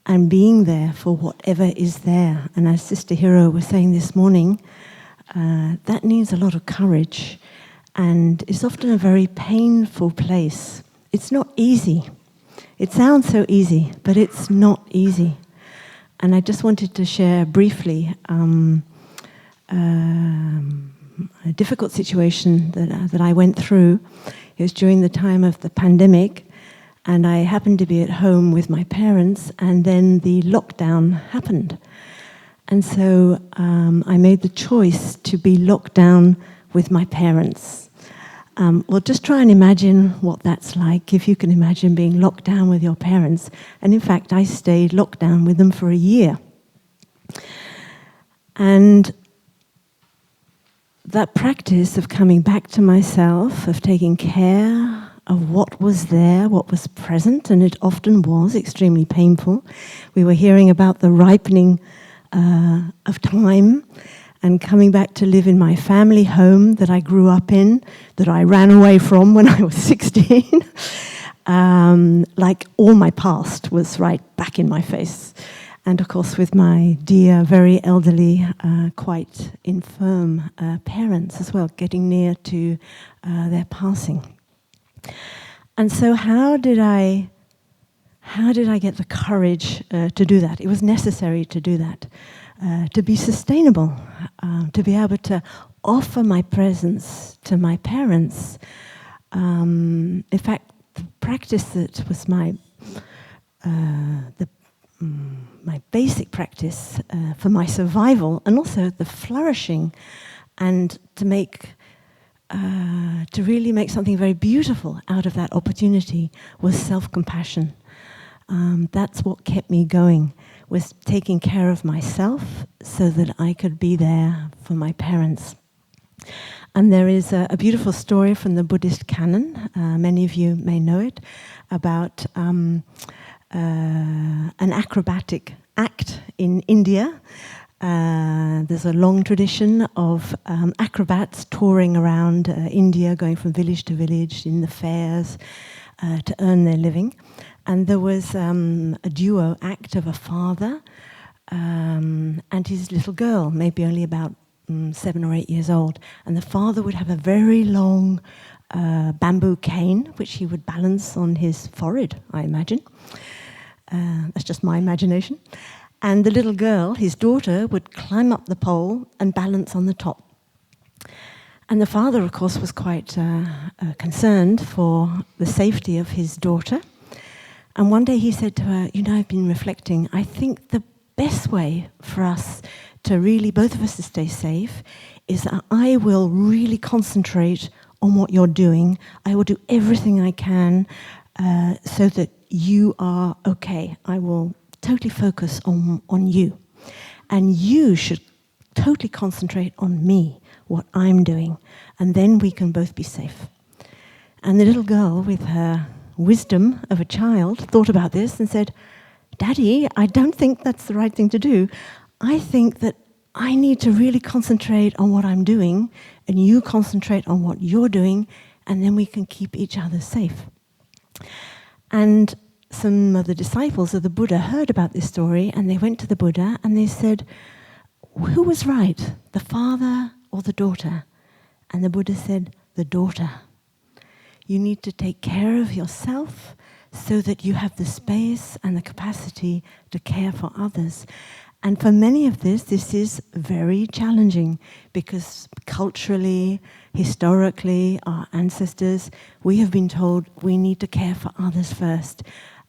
and being there for whatever is there. And as Sister Hero was saying this morning, that needs a lot of courage, and it's often a very painful place. It's not easy. It sounds so easy, but it's not easy. And I just wanted to share briefly a difficult situation that I went through. It was during the time of the pandemic, and I happened to be at home with my parents, and then the lockdown happened. And so I made the choice to be locked down with my parents. Well, just try and imagine what that's like, if you can imagine being locked down with your parents. And in fact, I stayed locked down with them for a year. And that practice of coming back to myself, of taking care of what was there, what was present, and it often was extremely painful. We were hearing about the ripening of time, and coming back to live in my family home that I grew up in, that I ran away from when I was 16. Like all my past was right back in my face. And of course with my dear, very elderly, quite infirm parents as well, getting near to their passing. And so how did I get the courage to do that? It was necessary to do that. To be sustainable, to be able to offer my presence to my parents. In fact, the practice that was my basic practice for my survival, and also the flourishing, and to really make something very beautiful out of that opportunity, was self-compassion. That's what kept me going, was taking care of myself so that I could be there for my parents. And there is a beautiful story from the Buddhist canon, many of you may know it, about an acrobatic act in India. There's a long tradition of acrobats touring around India, going from village to village in the fairs to earn their living. And there was a duo act of a father and his little girl, maybe only about 7 or 8 years old. And the father would have a very long bamboo cane, which he would balance on his forehead, I imagine. That's just my imagination. And the little girl, his daughter, would climb up the pole and balance on the top. And the father, of course, was quite concerned for the safety of his daughter. And one day he said to her, I've been reflecting, I think the best way for us to really, both of us, to stay safe is that I will really concentrate on what you're doing. I will do everything I can so that you are okay. I will totally focus on you. And you should totally concentrate on me, what I'm doing. And then we can both be safe. And the little girl, with her wisdom of a child, thought about this and said, Daddy, I don't think that's the right thing to do. I think that I need to really concentrate on what I'm doing, and you concentrate on what you're doing, and then we can keep each other safe. And some of the disciples of the Buddha heard about this story, and they went to the Buddha and they said, who was right, the father or the daughter? And the Buddha said, the daughter. You need to take care of yourself so that you have the space and the capacity to care for others. And for many of this is very challenging because culturally, historically, our ancestors, we have been told we need to care for others first.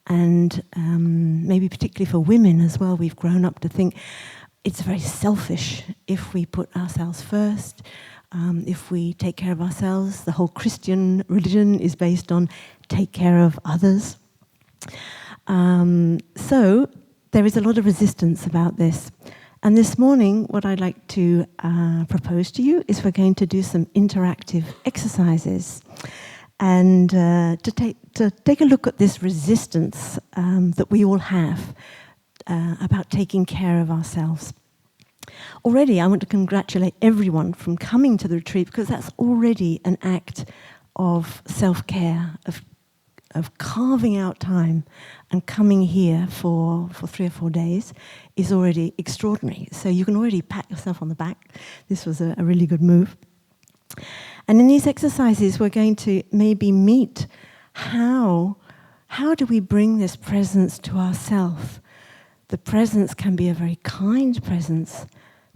And maybe particularly for women as well, we've grown up to think it's very selfish if we put ourselves first. If we take care of ourselves, the whole Christian religion is based on take care of others. So there is a lot of resistance about this. And this morning, what I'd like to propose to you is we're going to do some interactive exercises and to take a look at this resistance that we all have about taking care of ourselves. Already, I want to congratulate everyone from coming to the retreat because that's already an act of self-care, of carving out time and coming here for 3 or 4 days is already extraordinary. So you can already pat yourself on the back. This was a really good move. And in these exercises, we're going to maybe meet how do we bring this presence to ourselves? The presence can be a very kind presence,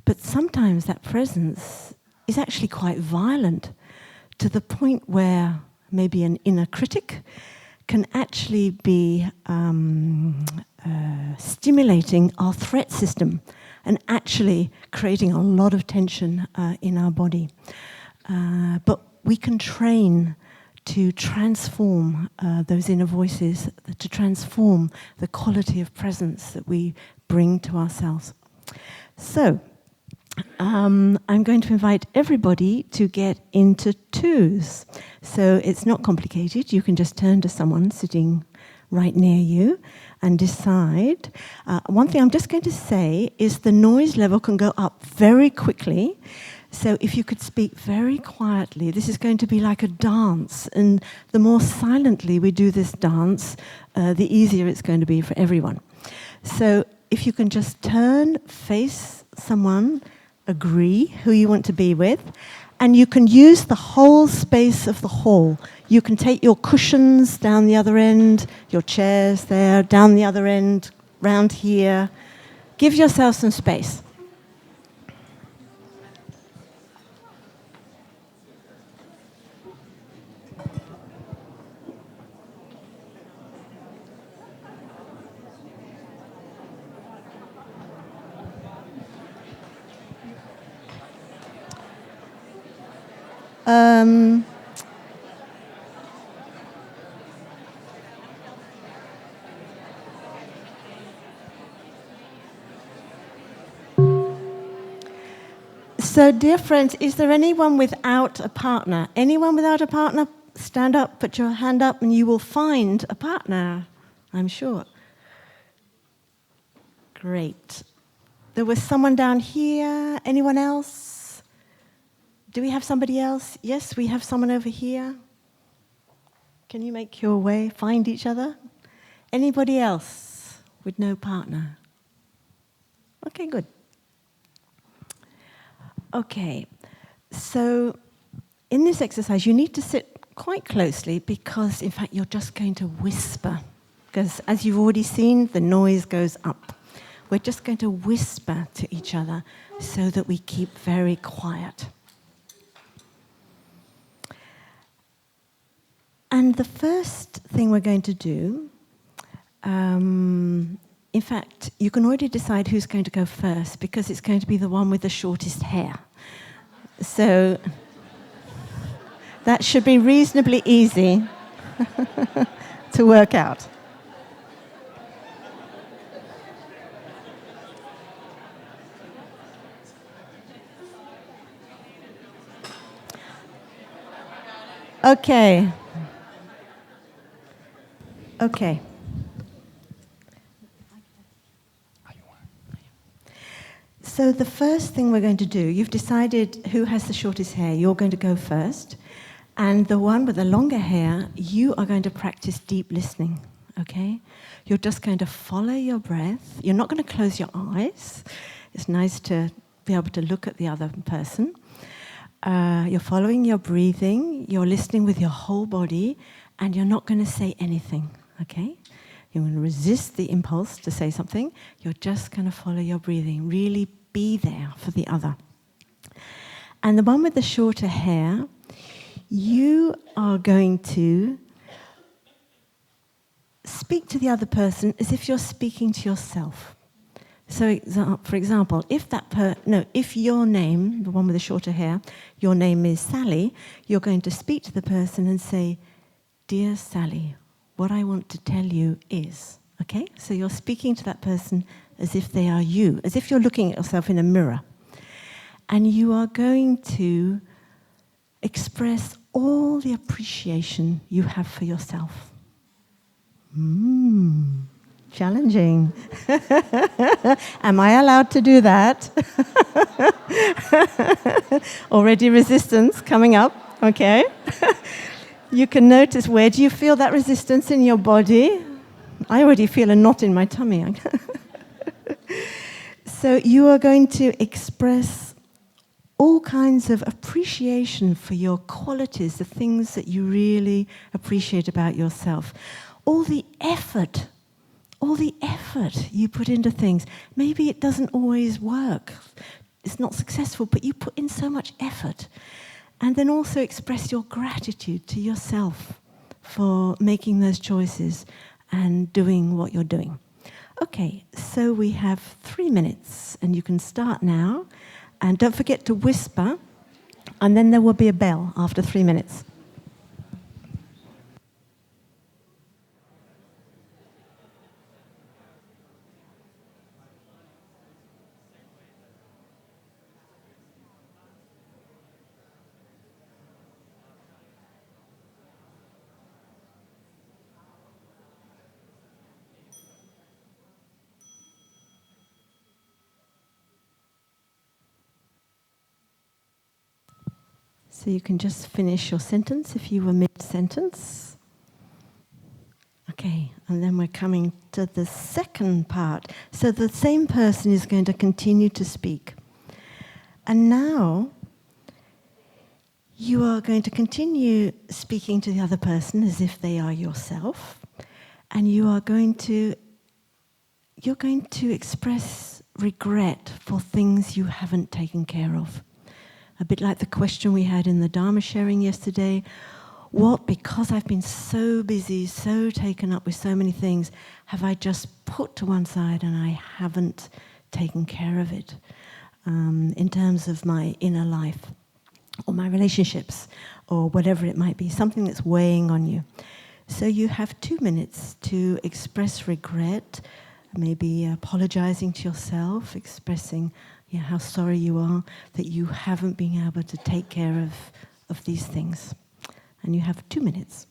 but sometimes that presence is actually quite violent to the point where maybe an inner critic can actually be stimulating our threat system and actually creating a lot of tension in our body. But we can train to transform those inner voices, to transform the quality of presence that we bring to ourselves. So, I'm going to invite everybody to get into twos. So it's not complicated. You can just turn to someone sitting right near you and decide. One thing I'm just going to say is the noise level can go up very quickly. So if you could speak very quietly, this is going to be like a dance. And the more silently we do this dance, the easier it's going to be for everyone. So if you can just turn, face someone, agree who you want to be with, and you can use the whole space of the hall. You can take your cushions down the other end, your chairs there, down the other end, round here. Give yourself some space. So, dear friends, is there anyone without a partner? Anyone without a partner? Stand up, put your hand up, and you will find a partner, I'm sure. Great. There was someone down here. Anyone else? Do we have somebody else? Yes, we have someone over here. Can you make your way, find each other? Anybody else with no partner? Okay, good. Okay, so in this exercise, you need to sit quite closely because, in fact, you're just going to whisper. Because as you've already seen, the noise goes up. We're just going to whisper to each other so that we keep very quiet. And the first thing we're going to do, in fact, you can already decide who's going to go first because it's going to be the one with the shortest hair. So that should be reasonably easy to work out. Okay. Okay. So the first thing we're going to do, you've decided who has the shortest hair. You're going to go first. And the one with the longer hair, you are going to practice deep listening, okay? You're just going to follow your breath. You're not going to close your eyes. It's nice to be able to look at the other person. You're following your breathing. You're listening with your whole body. And you're not going to say anything, okay? You're going to resist the impulse to say something. You're just going to follow your breathing. Really be there for the other. And the one with the shorter hair, you are going to speak to the other person as if you're speaking to yourself. So, for example, if your name, the one with the shorter hair, your name is Sally, you're going to speak to the person and say, "Dear Sally, what I want to tell you is," okay? So you're speaking to that person as if they are you, as if you're looking at yourself in a mirror. And you are going to express all the appreciation you have for yourself. Challenging. Am I allowed to do that? Already resistance coming up, okay? You can notice, where do you feel that resistance in your body? I already feel a knot in my tummy. So you are going to express all kinds of appreciation for your qualities, the things that you really appreciate about yourself. All the effort you put into things. Maybe it doesn't always work. It's not successful, but you put in so much effort. And then also express your gratitude to yourself for making those choices and doing what you're doing. Okay, so we have 3 minutes, and you can start now. And don't forget to whisper, and then there will be a bell after 3 minutes. So you can just finish your sentence if you were mid-sentence. Okay, and then we're coming to the second part. So the same person is going to continue to speak. And now you are going to continue speaking to the other person as if they are yourself. And you're going to express regret for things you haven't taken care of. A bit like the question we had in the Dharma sharing yesterday. What, because I've been so busy, so taken up with so many things, have I just put to one side and I haven't taken care of it in terms of my inner life or my relationships or whatever it might be, something that's weighing on you. So you have 2 minutes to express regret, maybe apologizing to yourself, expressing how sorry you are that you haven't been able to take care of these things. And you have 2 minutes.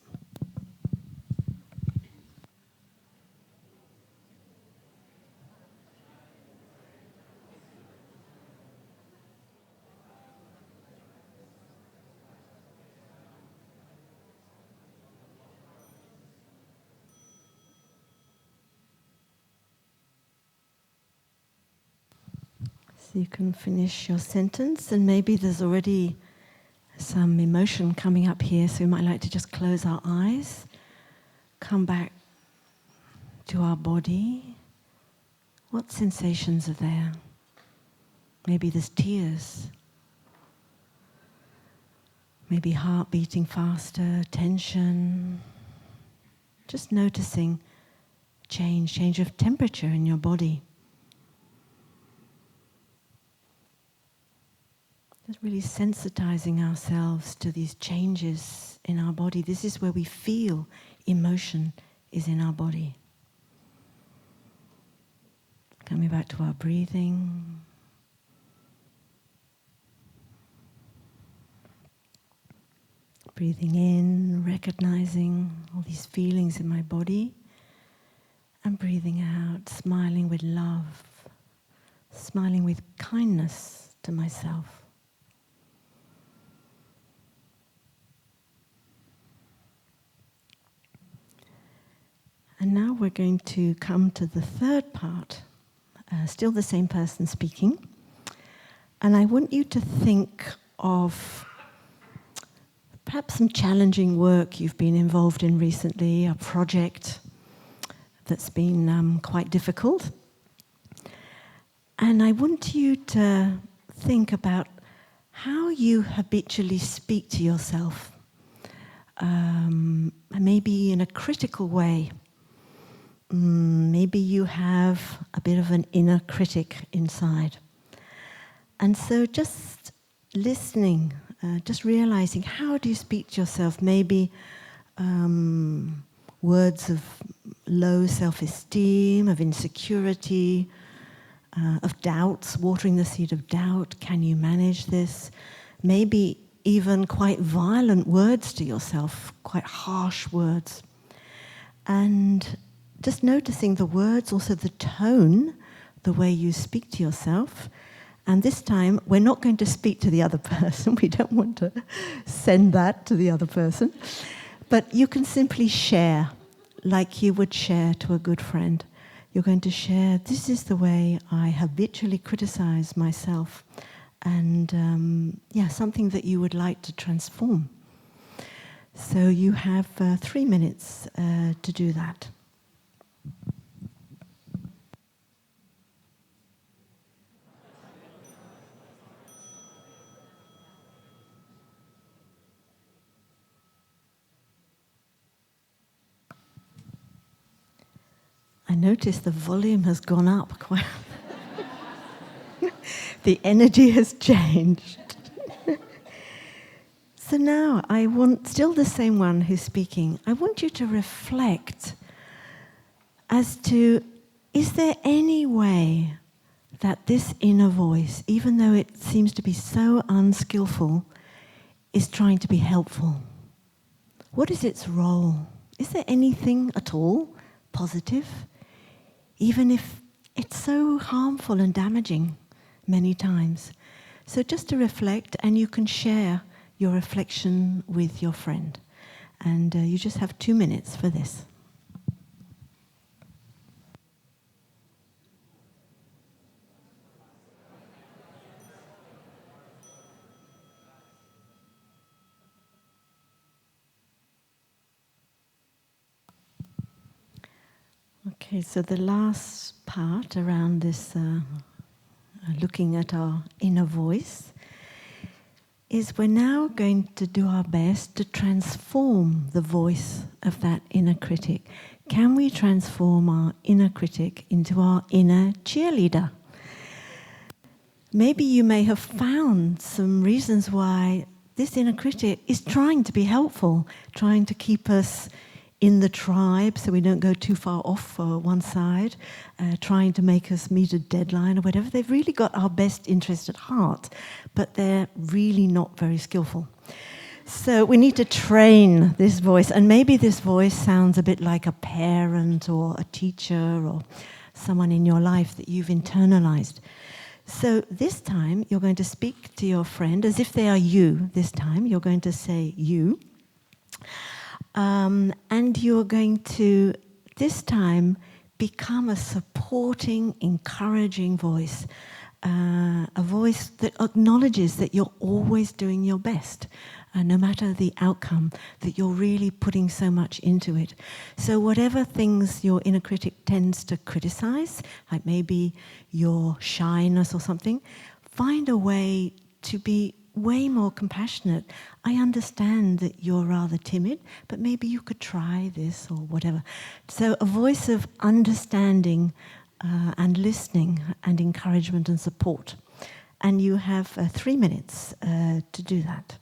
So you can finish your sentence, and maybe there's already some emotion coming up here, so we might like to just close our eyes, come back to our body. What sensations are there? Maybe there's tears. Maybe heart beating faster, tension. Just noticing change of temperature in your body. Just really sensitizing ourselves to these changes in our body. This is where we feel emotion is in our body. Coming back to our breathing. Breathing in, recognizing all these feelings in my body. And breathing out, smiling with love, smiling with kindness to myself. And now we're going to come to the third part, still the same person speaking. And I want you to think of perhaps some challenging work you've been involved in recently, a project that's been quite difficult. And I want you to think about how you habitually speak to yourself, maybe in a critical way. Maybe you have a bit of an inner critic inside. And so just listening, just realizing, how do you speak to yourself? Maybe words of low self-esteem, of insecurity, of doubts, watering the seed of doubt. Can you manage this? Maybe even quite violent words to yourself, quite harsh words. And just noticing the words, also the tone, the way you speak to yourself. And this time, we're not going to speak to the other person. We don't want to send that to the other person. But you can simply share, like you would share to a good friend. You're going to share, this is the way I habitually criticize myself. And something that you would like to transform. So you have 3 minutes to do that. I notice the volume has gone up quite. The energy has changed. So now I want, still the same one who's speaking, I want you to reflect as to, is there any way that this inner voice, even though it seems to be so unskillful, is trying to be helpful? What is its role? Is there anything at all positive? Even if it's so harmful and damaging many times. So just to reflect, and you can share your reflection with your friend. And you just have 2 minutes for this. Okay, so the last part around this looking at our inner voice is we're now going to do our best to transform the voice of that inner critic. Can we transform our inner critic into our inner cheerleader? Maybe you may have found some reasons why this inner critic is trying to be helpful, trying to keep us in the tribe so we don't go too far off for one side, trying to make us meet a deadline or whatever. They've really got our best interest at heart, but they're really not very skillful. So we need to train this voice, and maybe this voice sounds a bit like a parent or a teacher or someone in your life that you've internalized. So this time you're going to speak to your friend as if they are you. This time you're going to say you. And you're going to, this time, become a supporting, encouraging voice. A voice that acknowledges that you're always doing your best, no matter the outcome, that you're really putting so much into it. So whatever things your inner critic tends to criticize, like maybe your shyness or something, find a way to be way more compassionate. I understand that you're rather timid, but maybe you could try this or whatever. So a voice of understanding and listening and encouragement and support. And you have 3 minutes to do that.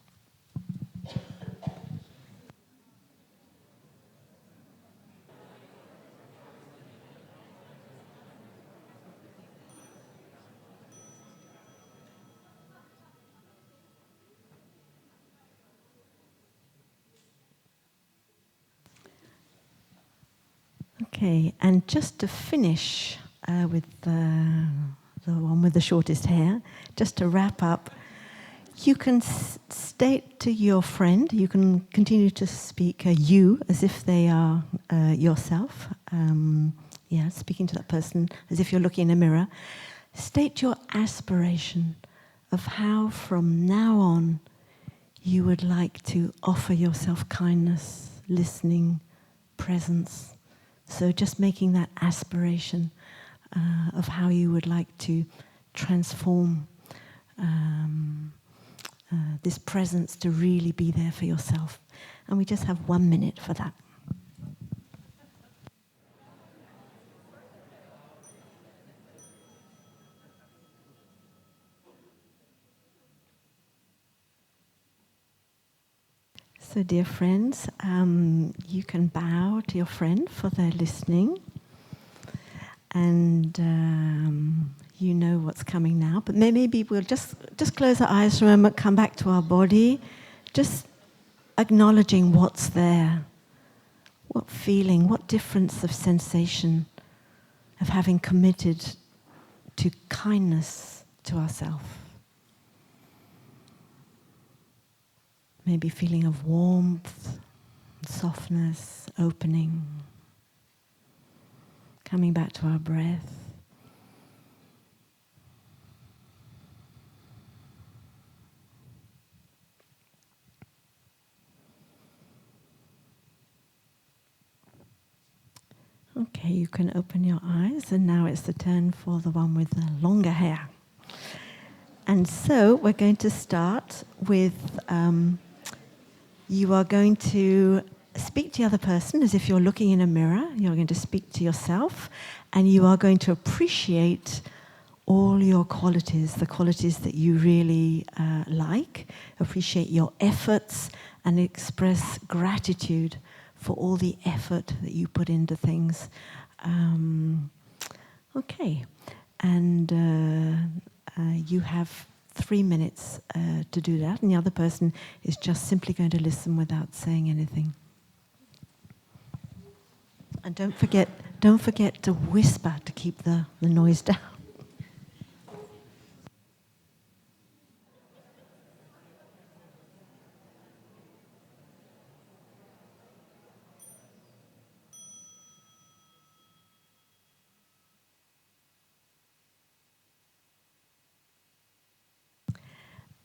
Okay, and just to finish with the one with the shortest hair, just to wrap up, you can state to your friend, you can continue to speak you as if they are yourself. Speaking to that person as if you're looking in a mirror. State your aspiration of how from now on you would like to offer yourself kindness, listening, presence. So just making that aspiration of how you would like to transform this presence to really be there for yourself. And we just have 1 minute for that. So dear friends, you can bow to your friend for their listening. And you know what's coming now. But maybe we'll just close our eyes for a moment, come back to our body, just acknowledging what's there. What feeling, what difference of sensation of having committed to kindness to ourselves. Maybe feeling of warmth, softness, opening. Coming back to our breath. Okay, you can open your eyes, and now it's the turn for the one with the longer hair. And so we're going to start with, you are going to speak to the other person as if you're looking in a mirror. You're going to speak to yourself, and you are going to appreciate all your qualities, the qualities that you really like, appreciate your efforts, and express gratitude for all the effort that you put into things. Okay, and you have 3 minutes to do that, and the other person is just simply going to listen without saying anything. And don't forget to whisper to keep the noise down.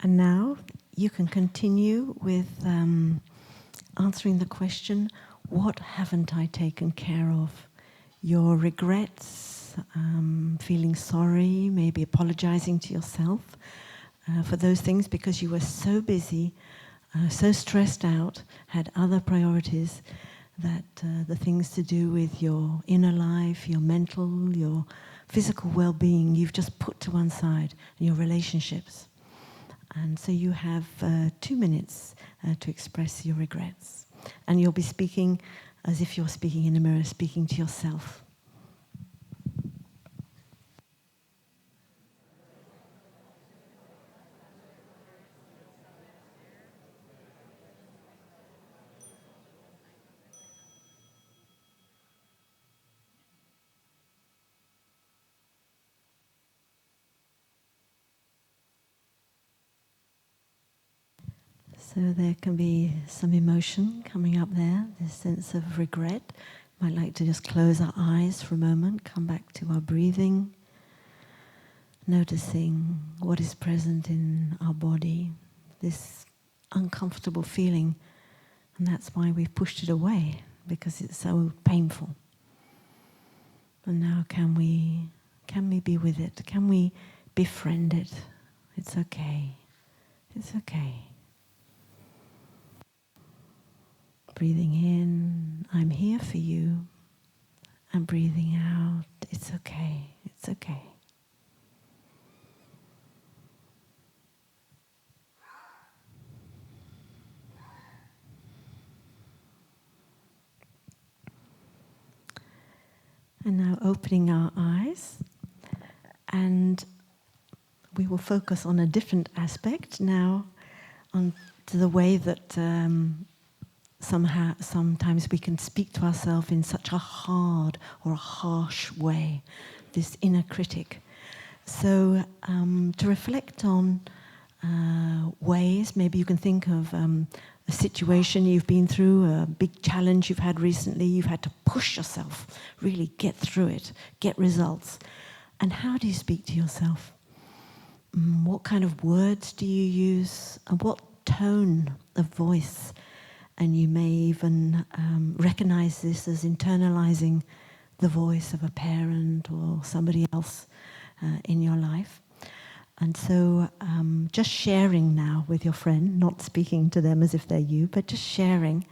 And now you can continue with answering the question, what haven't I taken care of? Your regrets, feeling sorry, maybe apologizing to yourself for those things because you were so busy, so stressed out, had other priorities that the things to do with your inner life, your mental, your physical well-being, you've just put to one side, and your relationships. And so you have 2 minutes to express your regrets. And you'll be speaking as if you're speaking in a mirror, speaking to yourself. So there can be some emotion coming up there, this sense of regret. Might like to just close our eyes for a moment, come back to our breathing, noticing what is present in our body, this uncomfortable feeling, and that's why we've pushed it away, because it's so painful. And now can we be with it? Can we befriend it? It's okay. It's okay. Breathing in, I'm here for you. And breathing out, it's okay, it's okay. And now opening our eyes, and we will focus on a different aspect now, on to the way that sometimes we can speak to ourselves in such a hard or a harsh way, this inner critic. So to reflect on ways, maybe you can think of a situation you've been through, a big challenge you've had recently, you've had to push yourself, really get through it, get results. And how do you speak to yourself? What kind of words do you use? And what tone of voice? And you may even recognize this as internalizing the voice of a parent or somebody else in your life. And so just sharing now with your friend, not speaking to them as if they're you, but just sharing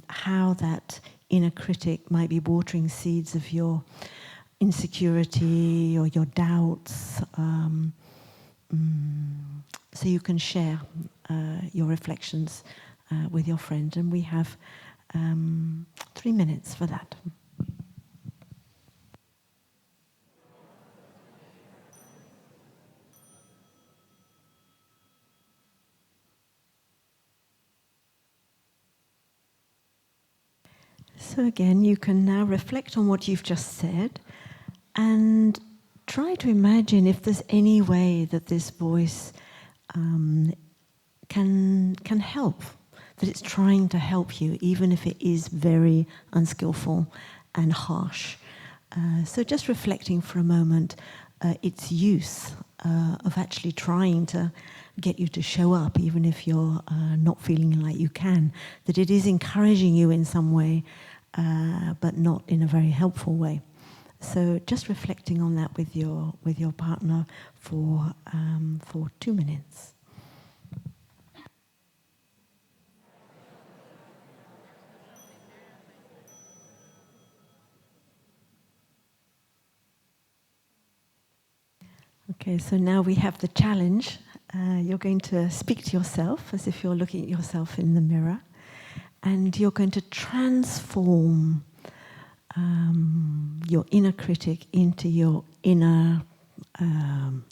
how that inner critic might be watering seeds of your insecurity or your doubts. So you can share your reflections with your friend. And we have 3 minutes for that. So again, you can now reflect on what you've just said and try to imagine if there's any way that this voice can help, that it's trying to help you, even if it is very unskillful and harsh. So just reflecting for a moment its use of actually trying to get you to show up, even if you're not feeling like you can, that it is encouraging you in some way, but not in a very helpful way. So just reflecting on that with your partner for 2 minutes. Okay, so now we have the challenge. You're going to speak to yourself as if you're looking at yourself in the mirror, and you're going to transform your inner critic into your inner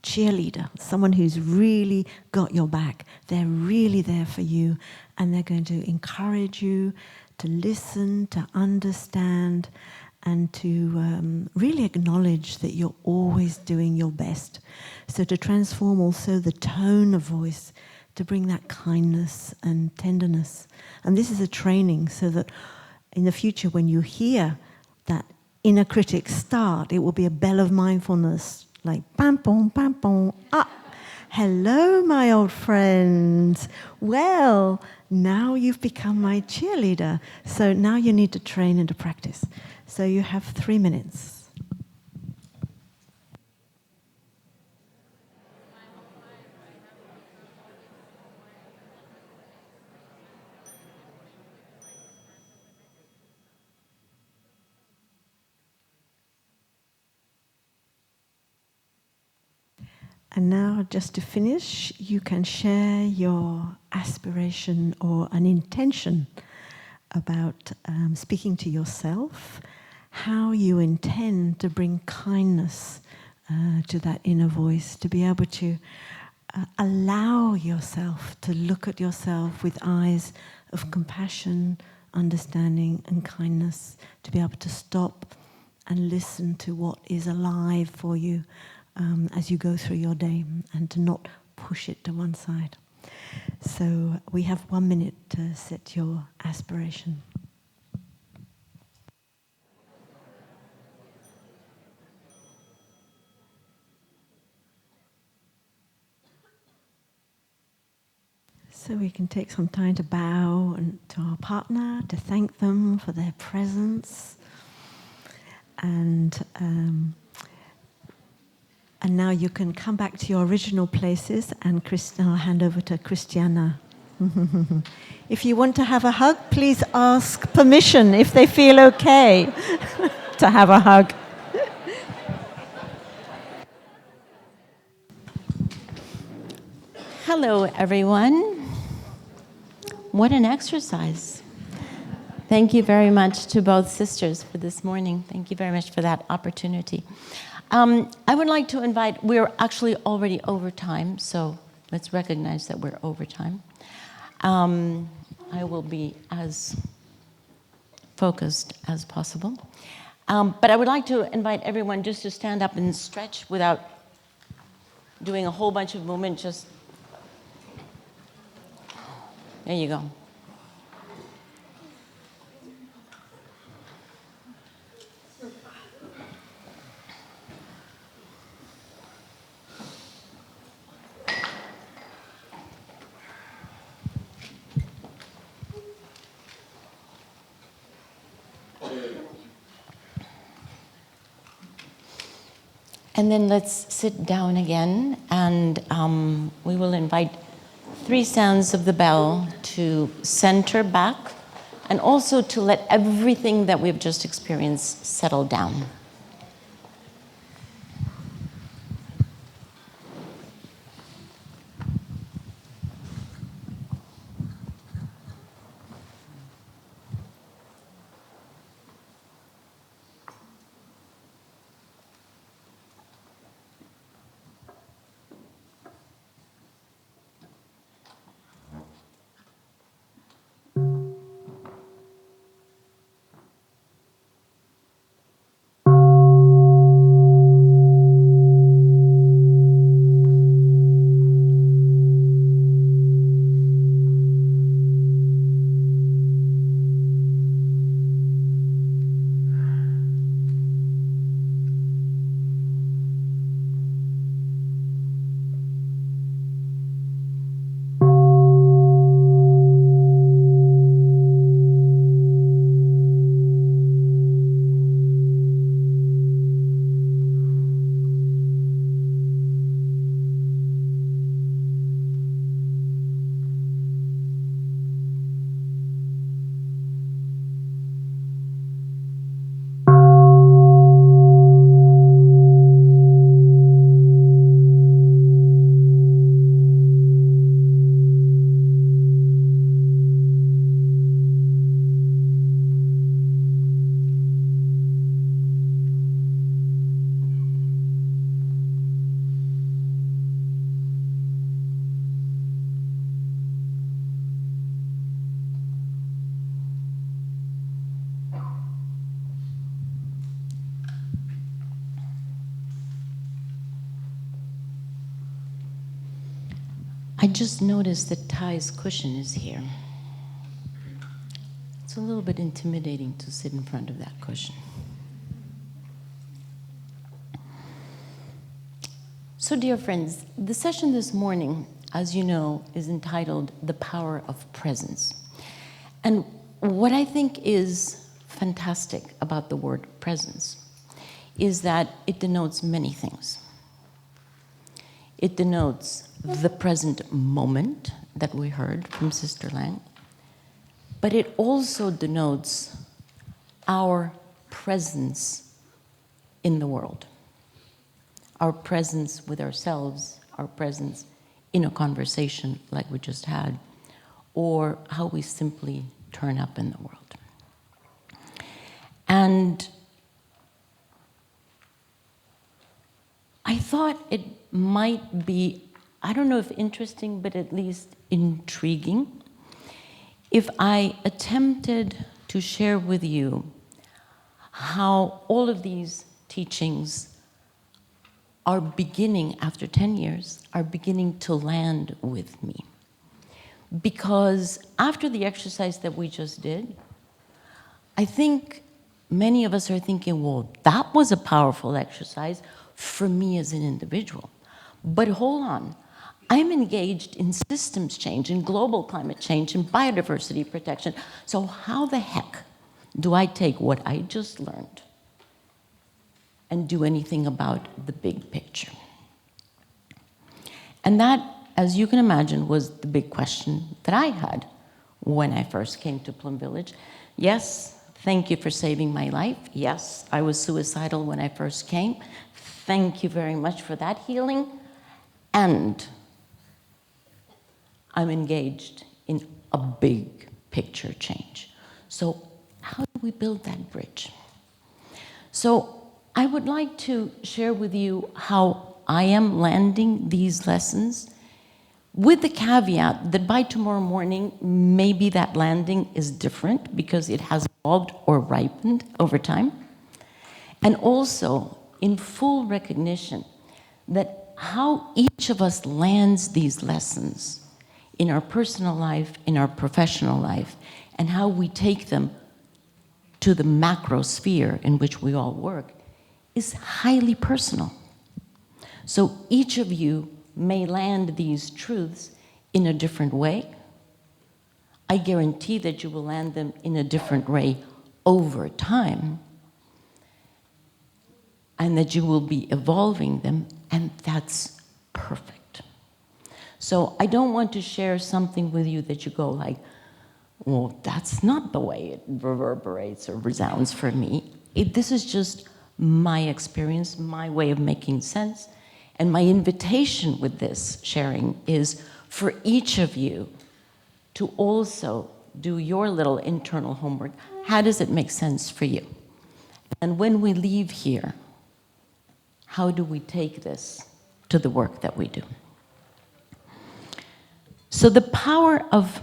cheerleader, someone who's really got your back. They're really there for you, and they're going to encourage you to listen, to understand, and to really acknowledge that you're always doing your best. So to transform also the tone of voice, to bring that kindness and tenderness. And this is a training so that in the future when you hear that inner critic start, it will be a bell of mindfulness, like pam pam, ah, hello my old friends. Well, now you've become my cheerleader. So now you need to train and to practice. So you have 3 minutes. And now, just to finish, you can share your aspiration or an intention about speaking to yourself, how you intend to bring kindness to that inner voice, to be able to allow yourself to look at yourself with eyes of compassion, understanding and kindness, to be able to stop and listen to what is alive for you as you go through your day, and to not push it to one side. So we have 1 minute to set your aspiration. So we can take some time to bow to our partner, to thank them for their presence. And now you can come back to your original places, and I'll hand over to Christiana. If you want to have a hug, please ask permission if they feel okay to have a hug. Hello, everyone. What an exercise. Thank you very much to both sisters for this morning. Thank you very much for that opportunity. I would like to we're actually already over time, so let's recognize that we're over time. I will be as focused as possible. But I would like to invite everyone just to stand up and stretch without doing a whole bunch of movement. Just, there you go. And then let's sit down again, and we will invite 3 sounds of the bell to center back, and also to let everything that we've just experienced settle down. I just noticed that Ty's cushion is here. It's a little bit intimidating to sit in front of that cushion. So, dear friends, the session this morning, as you know, is entitled The Power of Presence. And what I think is fantastic about the word presence is that it denotes many things. It denotes the present moment that we heard from Sister Lang, but it also denotes our presence in the world, our presence with ourselves, our presence in a conversation like we just had, or how we simply turn up in the world. And I thought it might be, I don't know if interesting, but at least intriguing, if I attempted to share with you how all of these teachings are beginning, after 10 years, are beginning to land with me. Because after the exercise that we just did, I think many of us are thinking, well, that was a powerful exercise for me as an individual. But hold on, I'm engaged in systems change, in global climate change, in biodiversity protection. So how the heck do I take what I just learned and do anything about the big picture? And that, as you can imagine, was the big question that I had when I first came to Plum Village. Yes, thank you for saving my life. Yes, I was suicidal when I first came. Thank you very much for that healing. And I'm engaged in a big picture change. So how do we build that bridge? So I would like to share with you how I am landing these lessons with the caveat that by tomorrow morning, maybe that landing is different because it has evolved or ripened over time. And also in full recognition that how each of us lands these lessons in our personal life, in our professional life, and how we take them to the macro sphere in which we all work is highly personal. So each of you may land these truths in a different way. I guarantee that you will land them in a different way over time, and that you will be evolving them, and that's perfect. So I don't want to share something with you that you go like, well, that's not the way it reverberates or resounds for me. This is just my experience, my way of making sense. And my invitation with this sharing is for each of you to also do your little internal homework. How does it make sense for you? And when we leave here, how do we take this to the work that we do? So the power of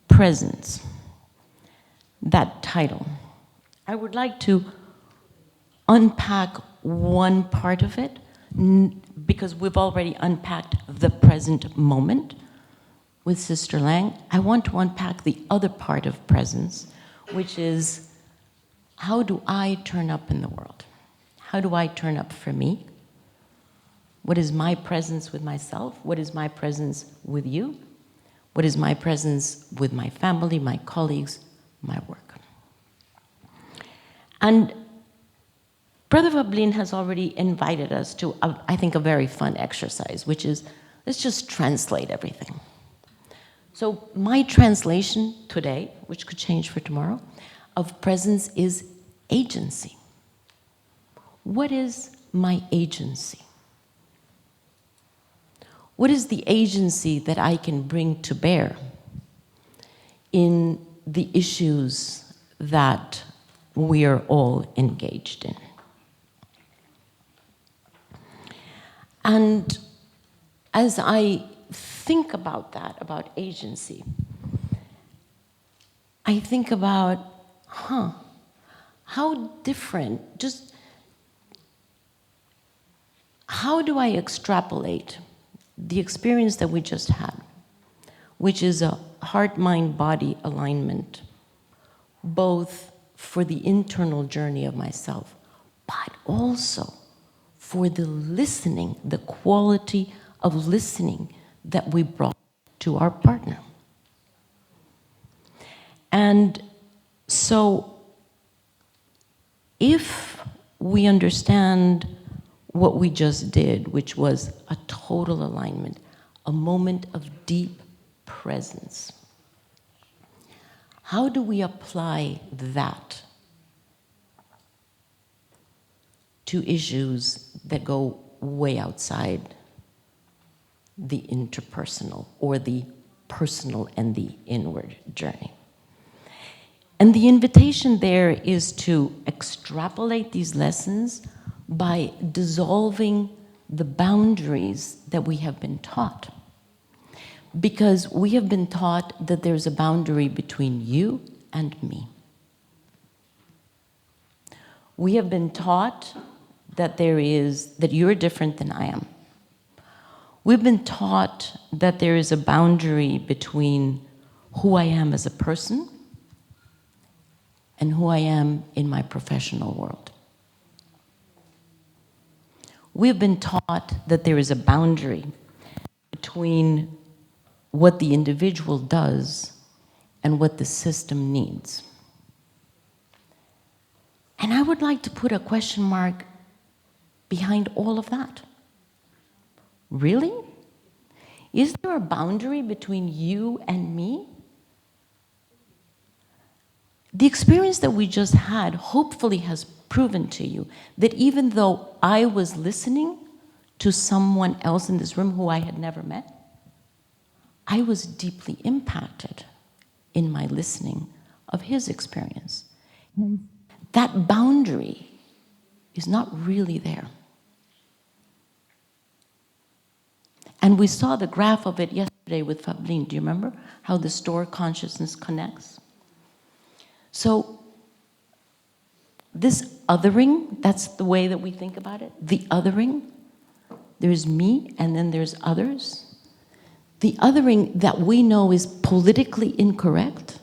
presence, that title, I would like to unpack one part of it, because we've already unpacked the present moment with Sister Lang. I want to unpack the other part of presence, which is, how do I turn up in the world? How do I turn up for me? What is my presence with myself? What is my presence with you? What is my presence with my family, my colleagues, my work? And Brother Vablin has already invited us to, I think, a very fun exercise, which is, let's just translate everything. So my translation today, which could change for tomorrow, of presence is agency. What is my agency? What is the agency that I can bring to bear in the issues that we are all engaged in? And as I think about that, about agency, I think about, how different, just how do I extrapolate the experience that we just had, which is a heart-mind-body alignment, both for the internal journey of myself, but also for the listening, the quality of listening that we brought to our partner. And so if we understand what we just did, which was a total alignment, a moment of deep presence, how do we apply that to issues that go way outside the interpersonal or the personal and the inward journey? And the invitation there is to extrapolate these lessons by dissolving the boundaries that we have been taught. Because we have been taught that there's a boundary between you and me. We have been taught that that you're different than I am. We've been taught that there is a boundary between who I am as a person and who I am in my professional world. We've been taught that there is a boundary between what the individual does and what the system needs. And I would like to put a question mark behind all of that. Really? Is there a boundary between you and me? The experience that we just had hopefully has proven to you that even though I was listening to someone else in this room who I had never met, I was deeply impacted in my listening of his experience. That boundary is not really there. And we saw the graph of it yesterday yesterday with Fablin. Do you remember how the store consciousness connects? So this othering, that's the way that we think about it. The othering, there's me and then there's others. The othering that we know is politically incorrect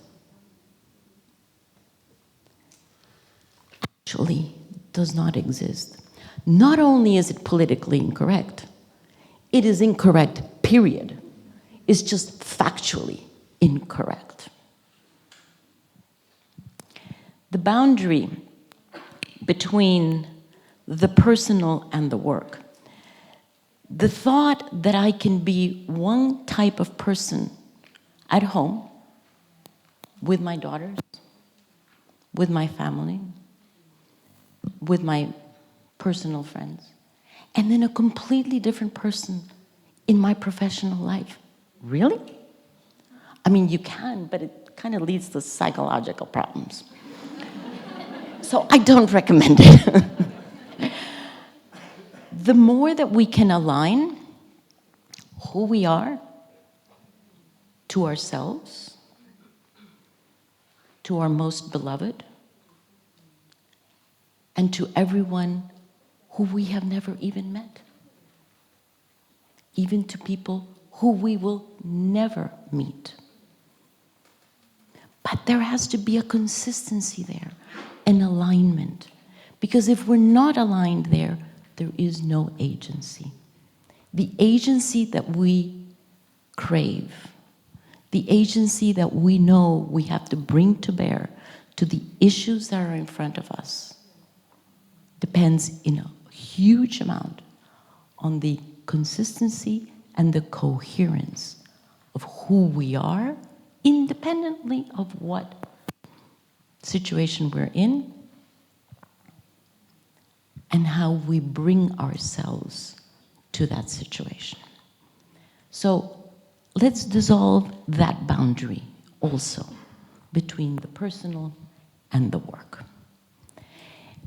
actually does not exist. Not only is it politically incorrect, it is incorrect, period. It's just factually incorrect. The boundary between the personal and the work. The thought that I can be one type of person at home, with my daughters, with my family, with my personal friends, and then a completely different person in my professional life. Really? I mean, you can, but it kind of leads to psychological problems. So I don't recommend it. The more that we can align who we are to ourselves, to our most beloved, and to everyone who we have never even met, even to people who we will never meet. But there has to be a consistency there, an alignment. Because if we're not aligned there, there is no agency. The agency that we crave, the agency that we know we have to bring to bear to the issues that are in front of us, depends in a huge amount on the consistency and the coherence of who we are, independently of what situation we're in, and how we bring ourselves to that situation. So let's dissolve that boundary also between the personal and the work.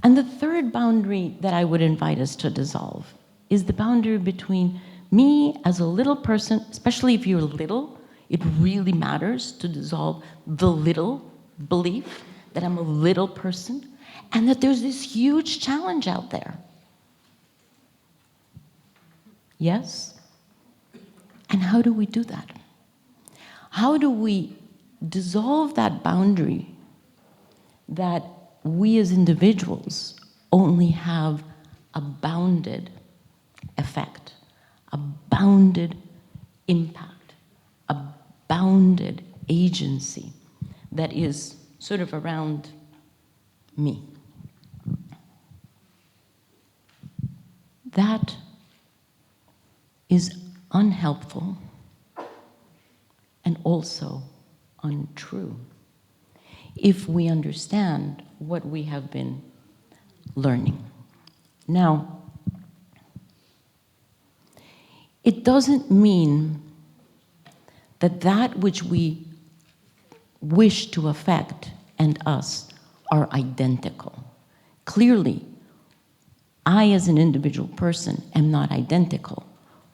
And the third boundary that I would invite us to dissolve is the boundary between me as a little person, especially if you're little. It really matters to dissolve the little belief that I'm a little person and that there's this huge challenge out there. Yes? And how do we do that? How do we dissolve that boundary that we as individuals only have a bounded effect, a bounded impact, a bounded agency that is sort of around me? That is unhelpful and also untrue if we understand what we have been learning. Now, it doesn't mean that that which we wish to affect and us are identical. Clearly, I as an individual person am not identical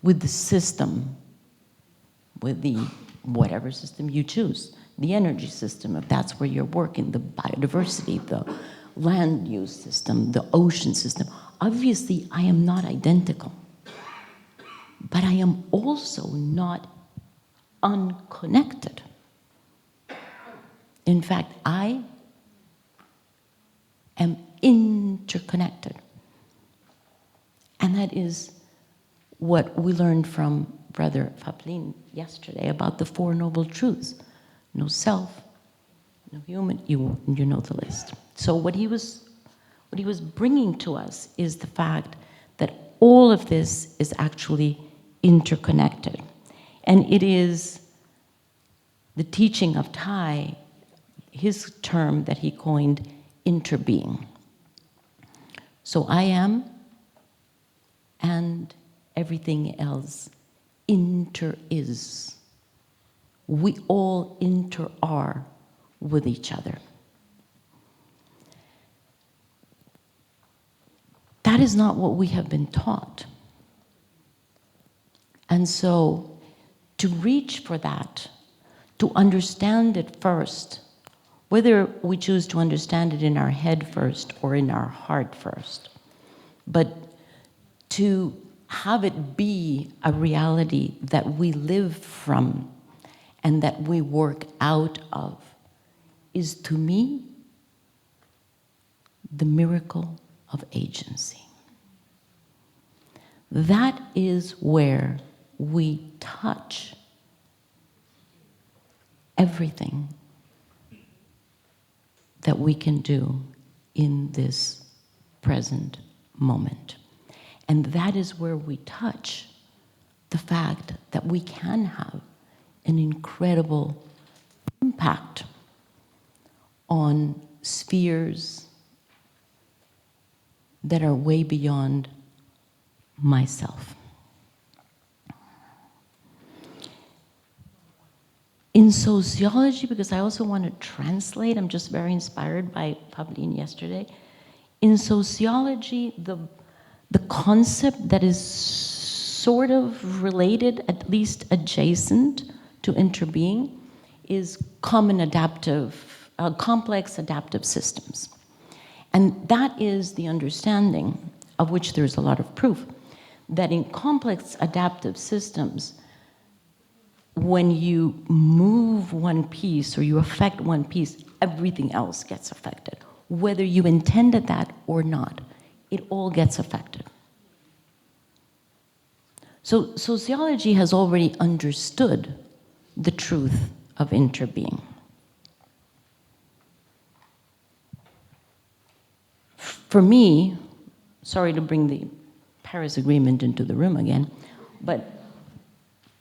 with the system, with the whatever system you choose, the energy system, if that's where you're working, the biodiversity, the land use system, the ocean system. Obviously, I am not identical. But I am also not unconnected. In fact, I am interconnected. And that is what we learned from Brother Fablin yesterday about the Four Noble Truths. No self, no human, you know the list. So what he was bringing to us is the fact that all of this is actually interconnected. And it is the teaching of Tai, his term that he coined, interbeing. So I am, and everything else inter-is. We all inter-are with each other. That is not what we have been taught. And so to reach for that, to understand it first, whether we choose to understand it in our head first or in our heart first, but to have it be a reality that we live from and that we work out of is, to me, the miracle of agency. That is where we touch everything that we can do in this present moment. And that is where we touch the fact that we can have an incredible impact on spheres that are way beyond myself. In sociology, because I also want to translate, I'm just very inspired by Pavline yesterday. In sociology, the concept that is sort of related, at least adjacent to interbeing, is complex adaptive systems. And that is the understanding, of which there's a lot of proof, that in complex adaptive systems, when you move one piece or you affect one piece, everything else gets affected. Whether you intended that or not, it all gets affected. So sociology has already understood the truth of interbeing. For me, sorry to bring the Paris Agreement into the room again, but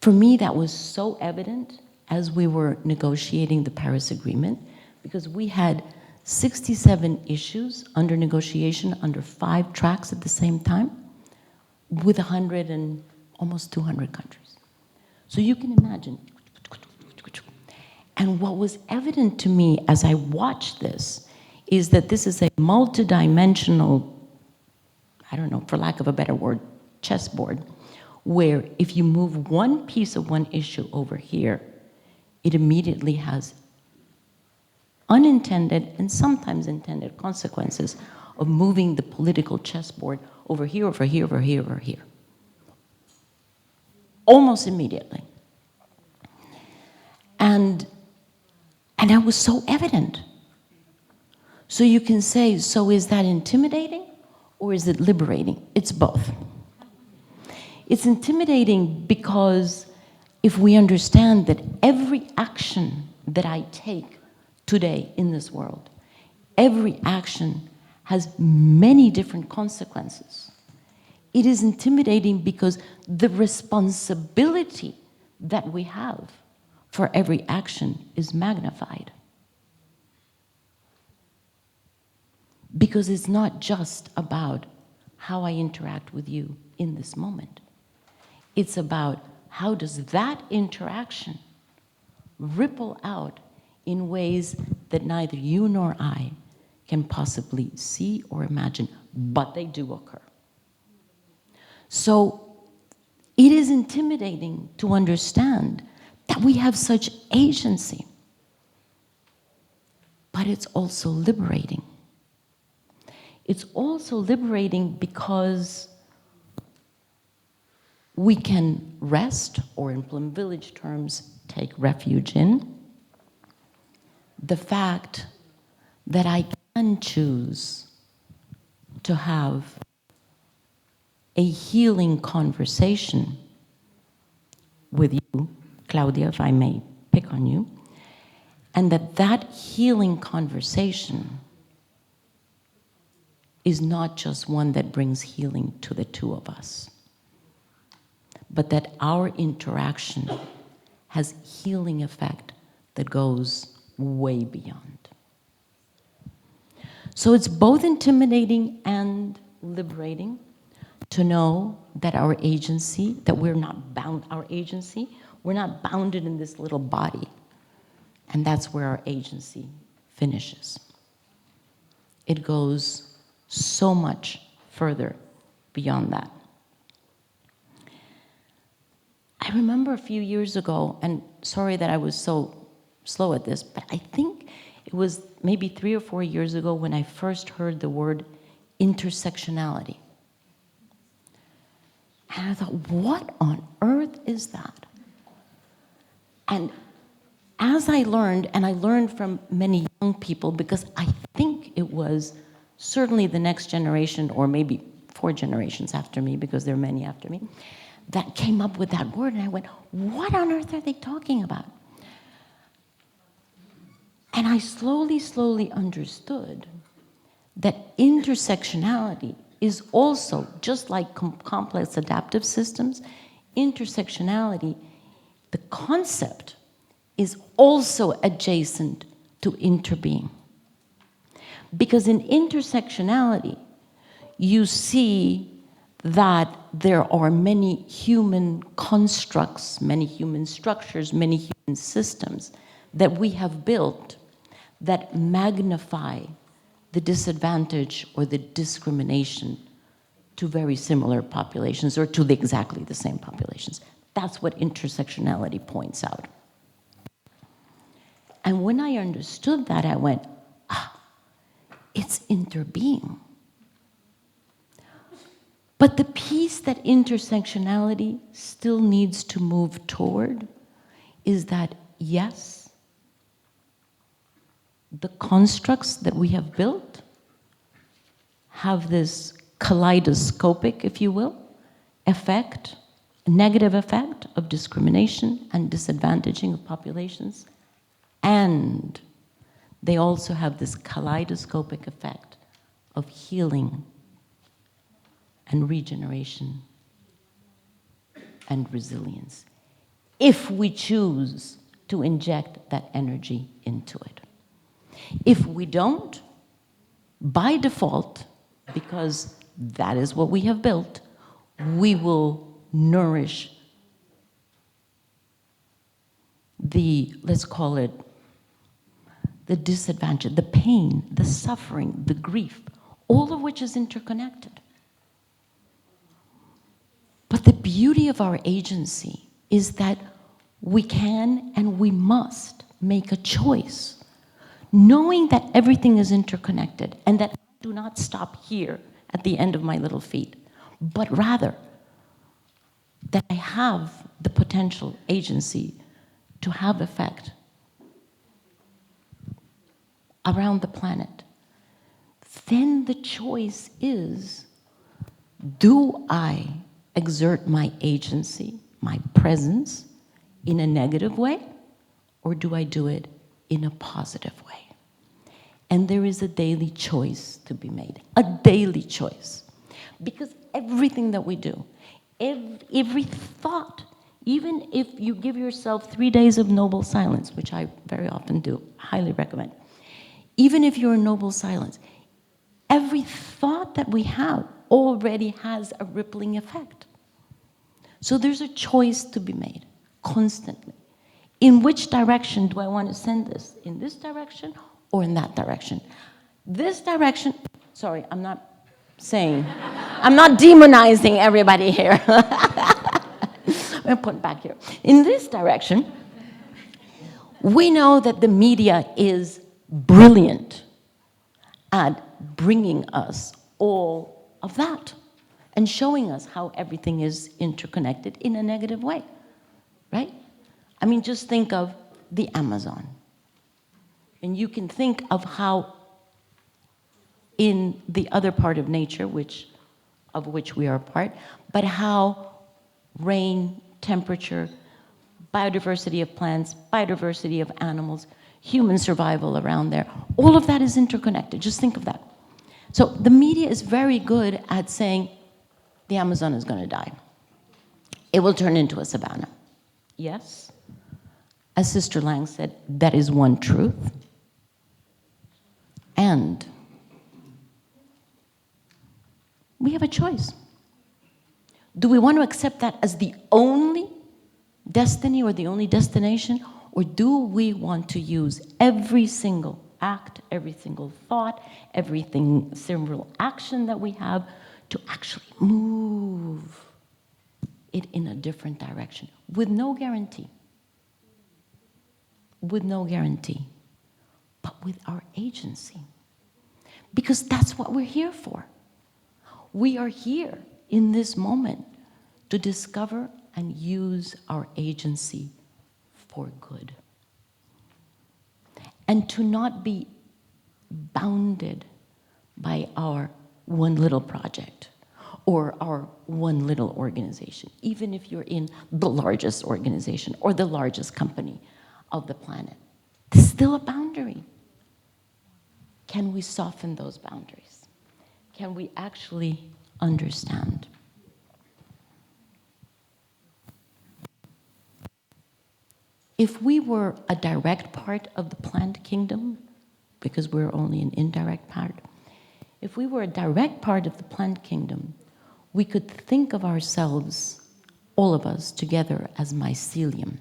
for me that was so evident as we were negotiating the Paris Agreement, because we had 67 issues under negotiation under 5 tracks at the same time, with 100 and almost 200 countries. So you can imagine. And what was evident to me as I watched this is that this is a multidimensional, I don't know, for lack of a better word, chessboard, where if you move one piece of one issue over here, it immediately has unintended and sometimes intended consequences of moving the political chessboard over here, over here, over here, over here. Almost immediately. And that was so evident. So you can say, so is that intimidating or is it liberating? It's both. It's intimidating because if we understand that every action that I take today in this world, every action has many different consequences. It is intimidating because the responsibility that we have for every action is magnified. Because it's not just about how I interact with you in this moment. It's about how does that interaction ripple out in ways that neither you nor I can possibly see or imagine, but they do occur. So it is intimidating to understand that we have such agency, but it's also liberating. It's also liberating because we can rest, or in Plum Village terms, take refuge in the fact that I can choose to have a healing conversation with you, Claudia, if I may pick on you, and that healing conversation is not just one that brings healing to the two of us, but that our interaction has healing effect that goes way beyond. So it's both intimidating and liberating to know that our agency, that we're not bound, we're not bounded in this little body. And that's where our agency finishes. It goes so much further beyond that. I remember a few years ago, and sorry that I was so slow at this, but I think it was maybe 3 or 4 years ago when I first heard the word intersectionality. And I thought, what on earth is that? And as I learned, and I learned from many young people, because I think it was certainly the next generation, or maybe 4 generations after me, because there are many after me, that came up with that word, and I went, what on earth are they talking about? And I slowly understood that intersectionality is also, just like complex adaptive systems, intersectionality, the concept is also adjacent to interbeing. Because in intersectionality, you see that there are many human constructs, many human structures, many human systems that we have built that magnify the disadvantage or the discrimination to very similar populations, or to exactly the same populations. That's what intersectionality points out. And when I understood that, I went, it's interbeing. But the piece that intersectionality still needs to move toward is that, yes, the constructs that we have built have this kaleidoscopic, if you will, effect, negative effect of discrimination and disadvantaging of populations, and they also have this kaleidoscopic effect of healing and regeneration and resilience, if we choose to inject that energy into it. If we don't, by default, because that is what we have built, we will nourish the, let's call it, the disadvantage, the pain, the suffering, the grief, all of which is interconnected. But the beauty of our agency is that we can and we must make a choice, knowing that everything is interconnected and that I do not stop here at the end of my little feet, but rather that I have the potential agency to have effect around the planet. Then the choice is, do I exert my agency, my presence, in a negative way, or do I do it in a positive way? And there is a daily choice to be made, a daily choice. Because everything that we do, every thought, even if you give yourself 3 days of noble silence, which I very often do, highly recommend, even if you're in noble silence, every thought that we have already has a rippling effect. So there's a choice to be made constantly. In which direction do I want to send this? In this direction or in that direction? This direction, sorry, I'm not demonizing everybody here. I'm put back here. In this direction, we know that the media is brilliant at bringing us all of that and showing us how everything is interconnected in a negative way, right? I mean, just think of the Amazon. And you can think of how in the other part of nature, of which we are a part, but how rain, temperature, biodiversity of plants, biodiversity of animals, human survival around there, all of that is interconnected. Just think of that. So the media is very good at saying the Amazon is going to die. It will turn into a savanna. Yes, as Sister Lang said, that is one truth. And we have a choice. Do we want to accept that as the only destiny or the only destination? Or do we want to use every single act, every single thought, single action that we have to actually move it in a different direction with no guarantee. With no guarantee, but with our agency. Because that's what we're here for. We are here in this moment to discover and use our agency for good. And to not be bounded by our one little project or our one little organization, even if you're in the largest organization or the largest company of the planet. There's still a boundary. Can we soften those boundaries? Can we actually understand? If we were a direct part of the plant kingdom, because we're only an indirect part, if we were a direct part of the plant kingdom, we could think of ourselves, all of us, together as mycelium.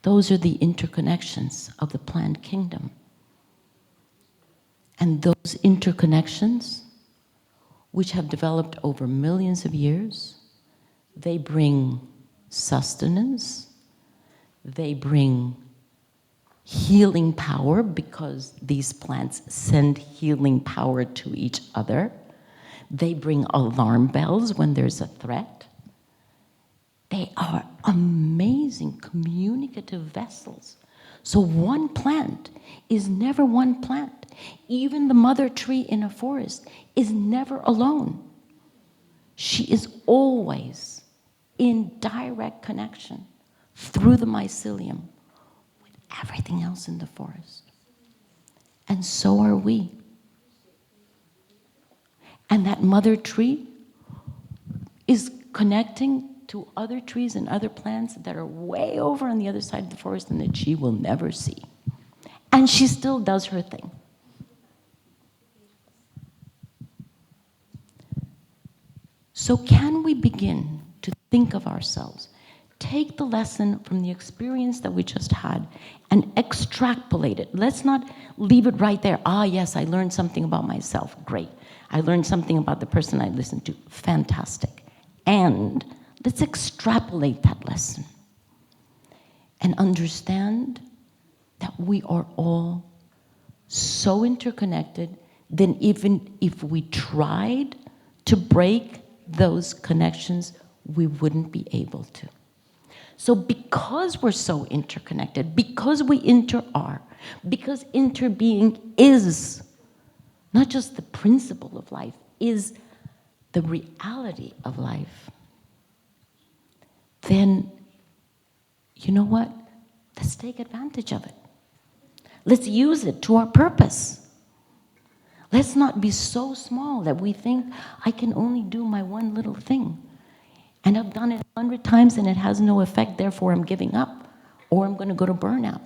Those are the interconnections of the plant kingdom. And those interconnections, which have developed over millions of years, they bring sustenance, they bring healing power, because these plants send healing power to each other. They bring alarm bells when there's a threat. They are amazing communicative vessels. So one plant is never one plant. Even the mother tree in a forest is never alone. She is always in direct connection through the mycelium with everything else in the forest. And so are we. And that mother tree is connecting to other trees and other plants that are way over on the other side of the forest and that she will never see. And she still does her thing. So can we begin to think of ourselves, take the lesson from the experience that we just had and extrapolate it? Let's not leave it right there. Ah, yes, I learned something about myself. Great. I learned something about the person I listened to. Fantastic. And let's extrapolate that lesson and understand that we are all so interconnected that even if we tried to break those connections, we wouldn't be able to. So because we're so interconnected, because we inter-are, because interbeing is not just the principle of life, is the reality of life, then, you know what? Let's take advantage of it. Let's use it to our purpose. Let's not be so small that we think, I can only do my one little thing. And I've done it 100 times and it has no effect, therefore I'm giving up. Or I'm going to go to burnout.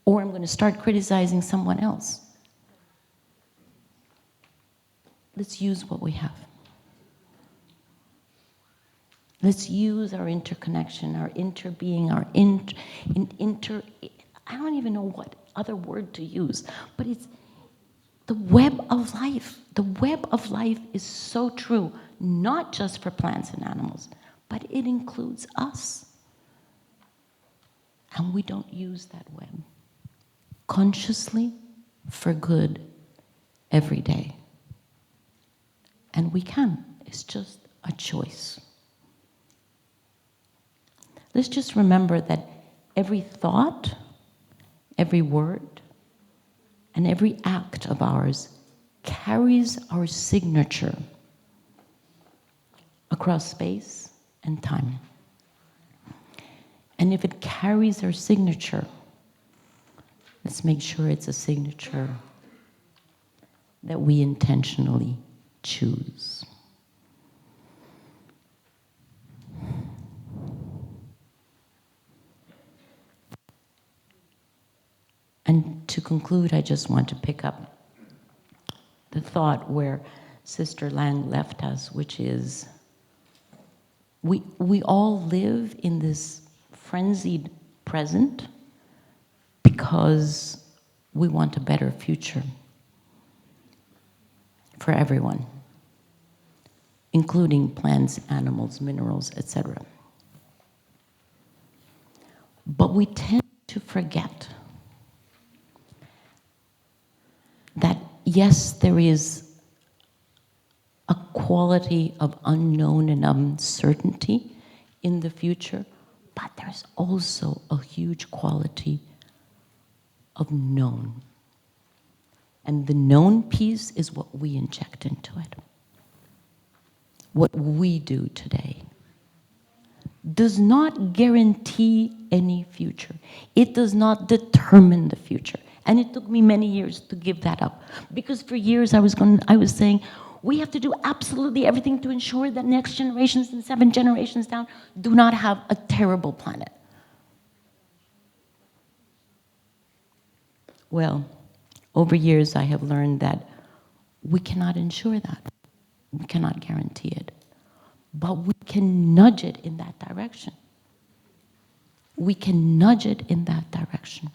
Or I'm going to start criticizing someone else. Let's use what we have. Let's use our interconnection, our interbeing, our I don't even know what other word to use, but it's the web of life. The web of life is so true, not just for plants and animals, but it includes us. And we don't use that web consciously for good every day. And we can. It's just a choice. Let's just remember that every thought, every word, and every act of ours carries our signature across space and time. And if it carries our signature, let's make sure it's a signature that we intentionally choose. And to conclude, I just want to pick up the thought where Sister Lang left us, which is we all live in this frenzied present because we want a better future for everyone. including plants, animals, minerals, etc. But we tend to forget that, yes, there is a quality of unknown and uncertainty in the future, but there's also a huge quality of known. And the known piece is what we inject into it. What we do today does not guarantee any future. It does not determine the future. And it took me many years to give that up. Because for years I was saying, we have to do absolutely everything to ensure that next generations and 7 generations down do not have a terrible planet. Well, over years I have learned that we cannot ensure that. We cannot guarantee it. But we can nudge it in that direction. We can nudge it in that direction.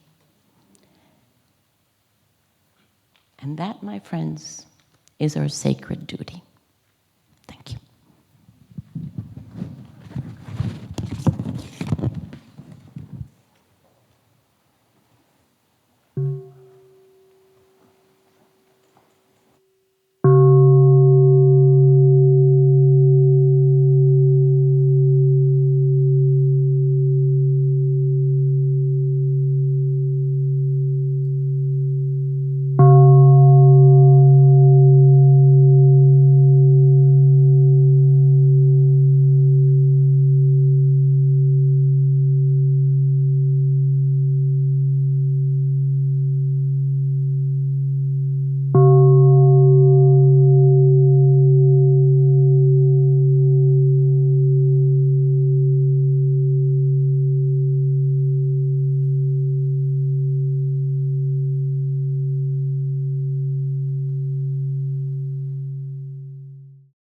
And that, my friends, is our sacred duty.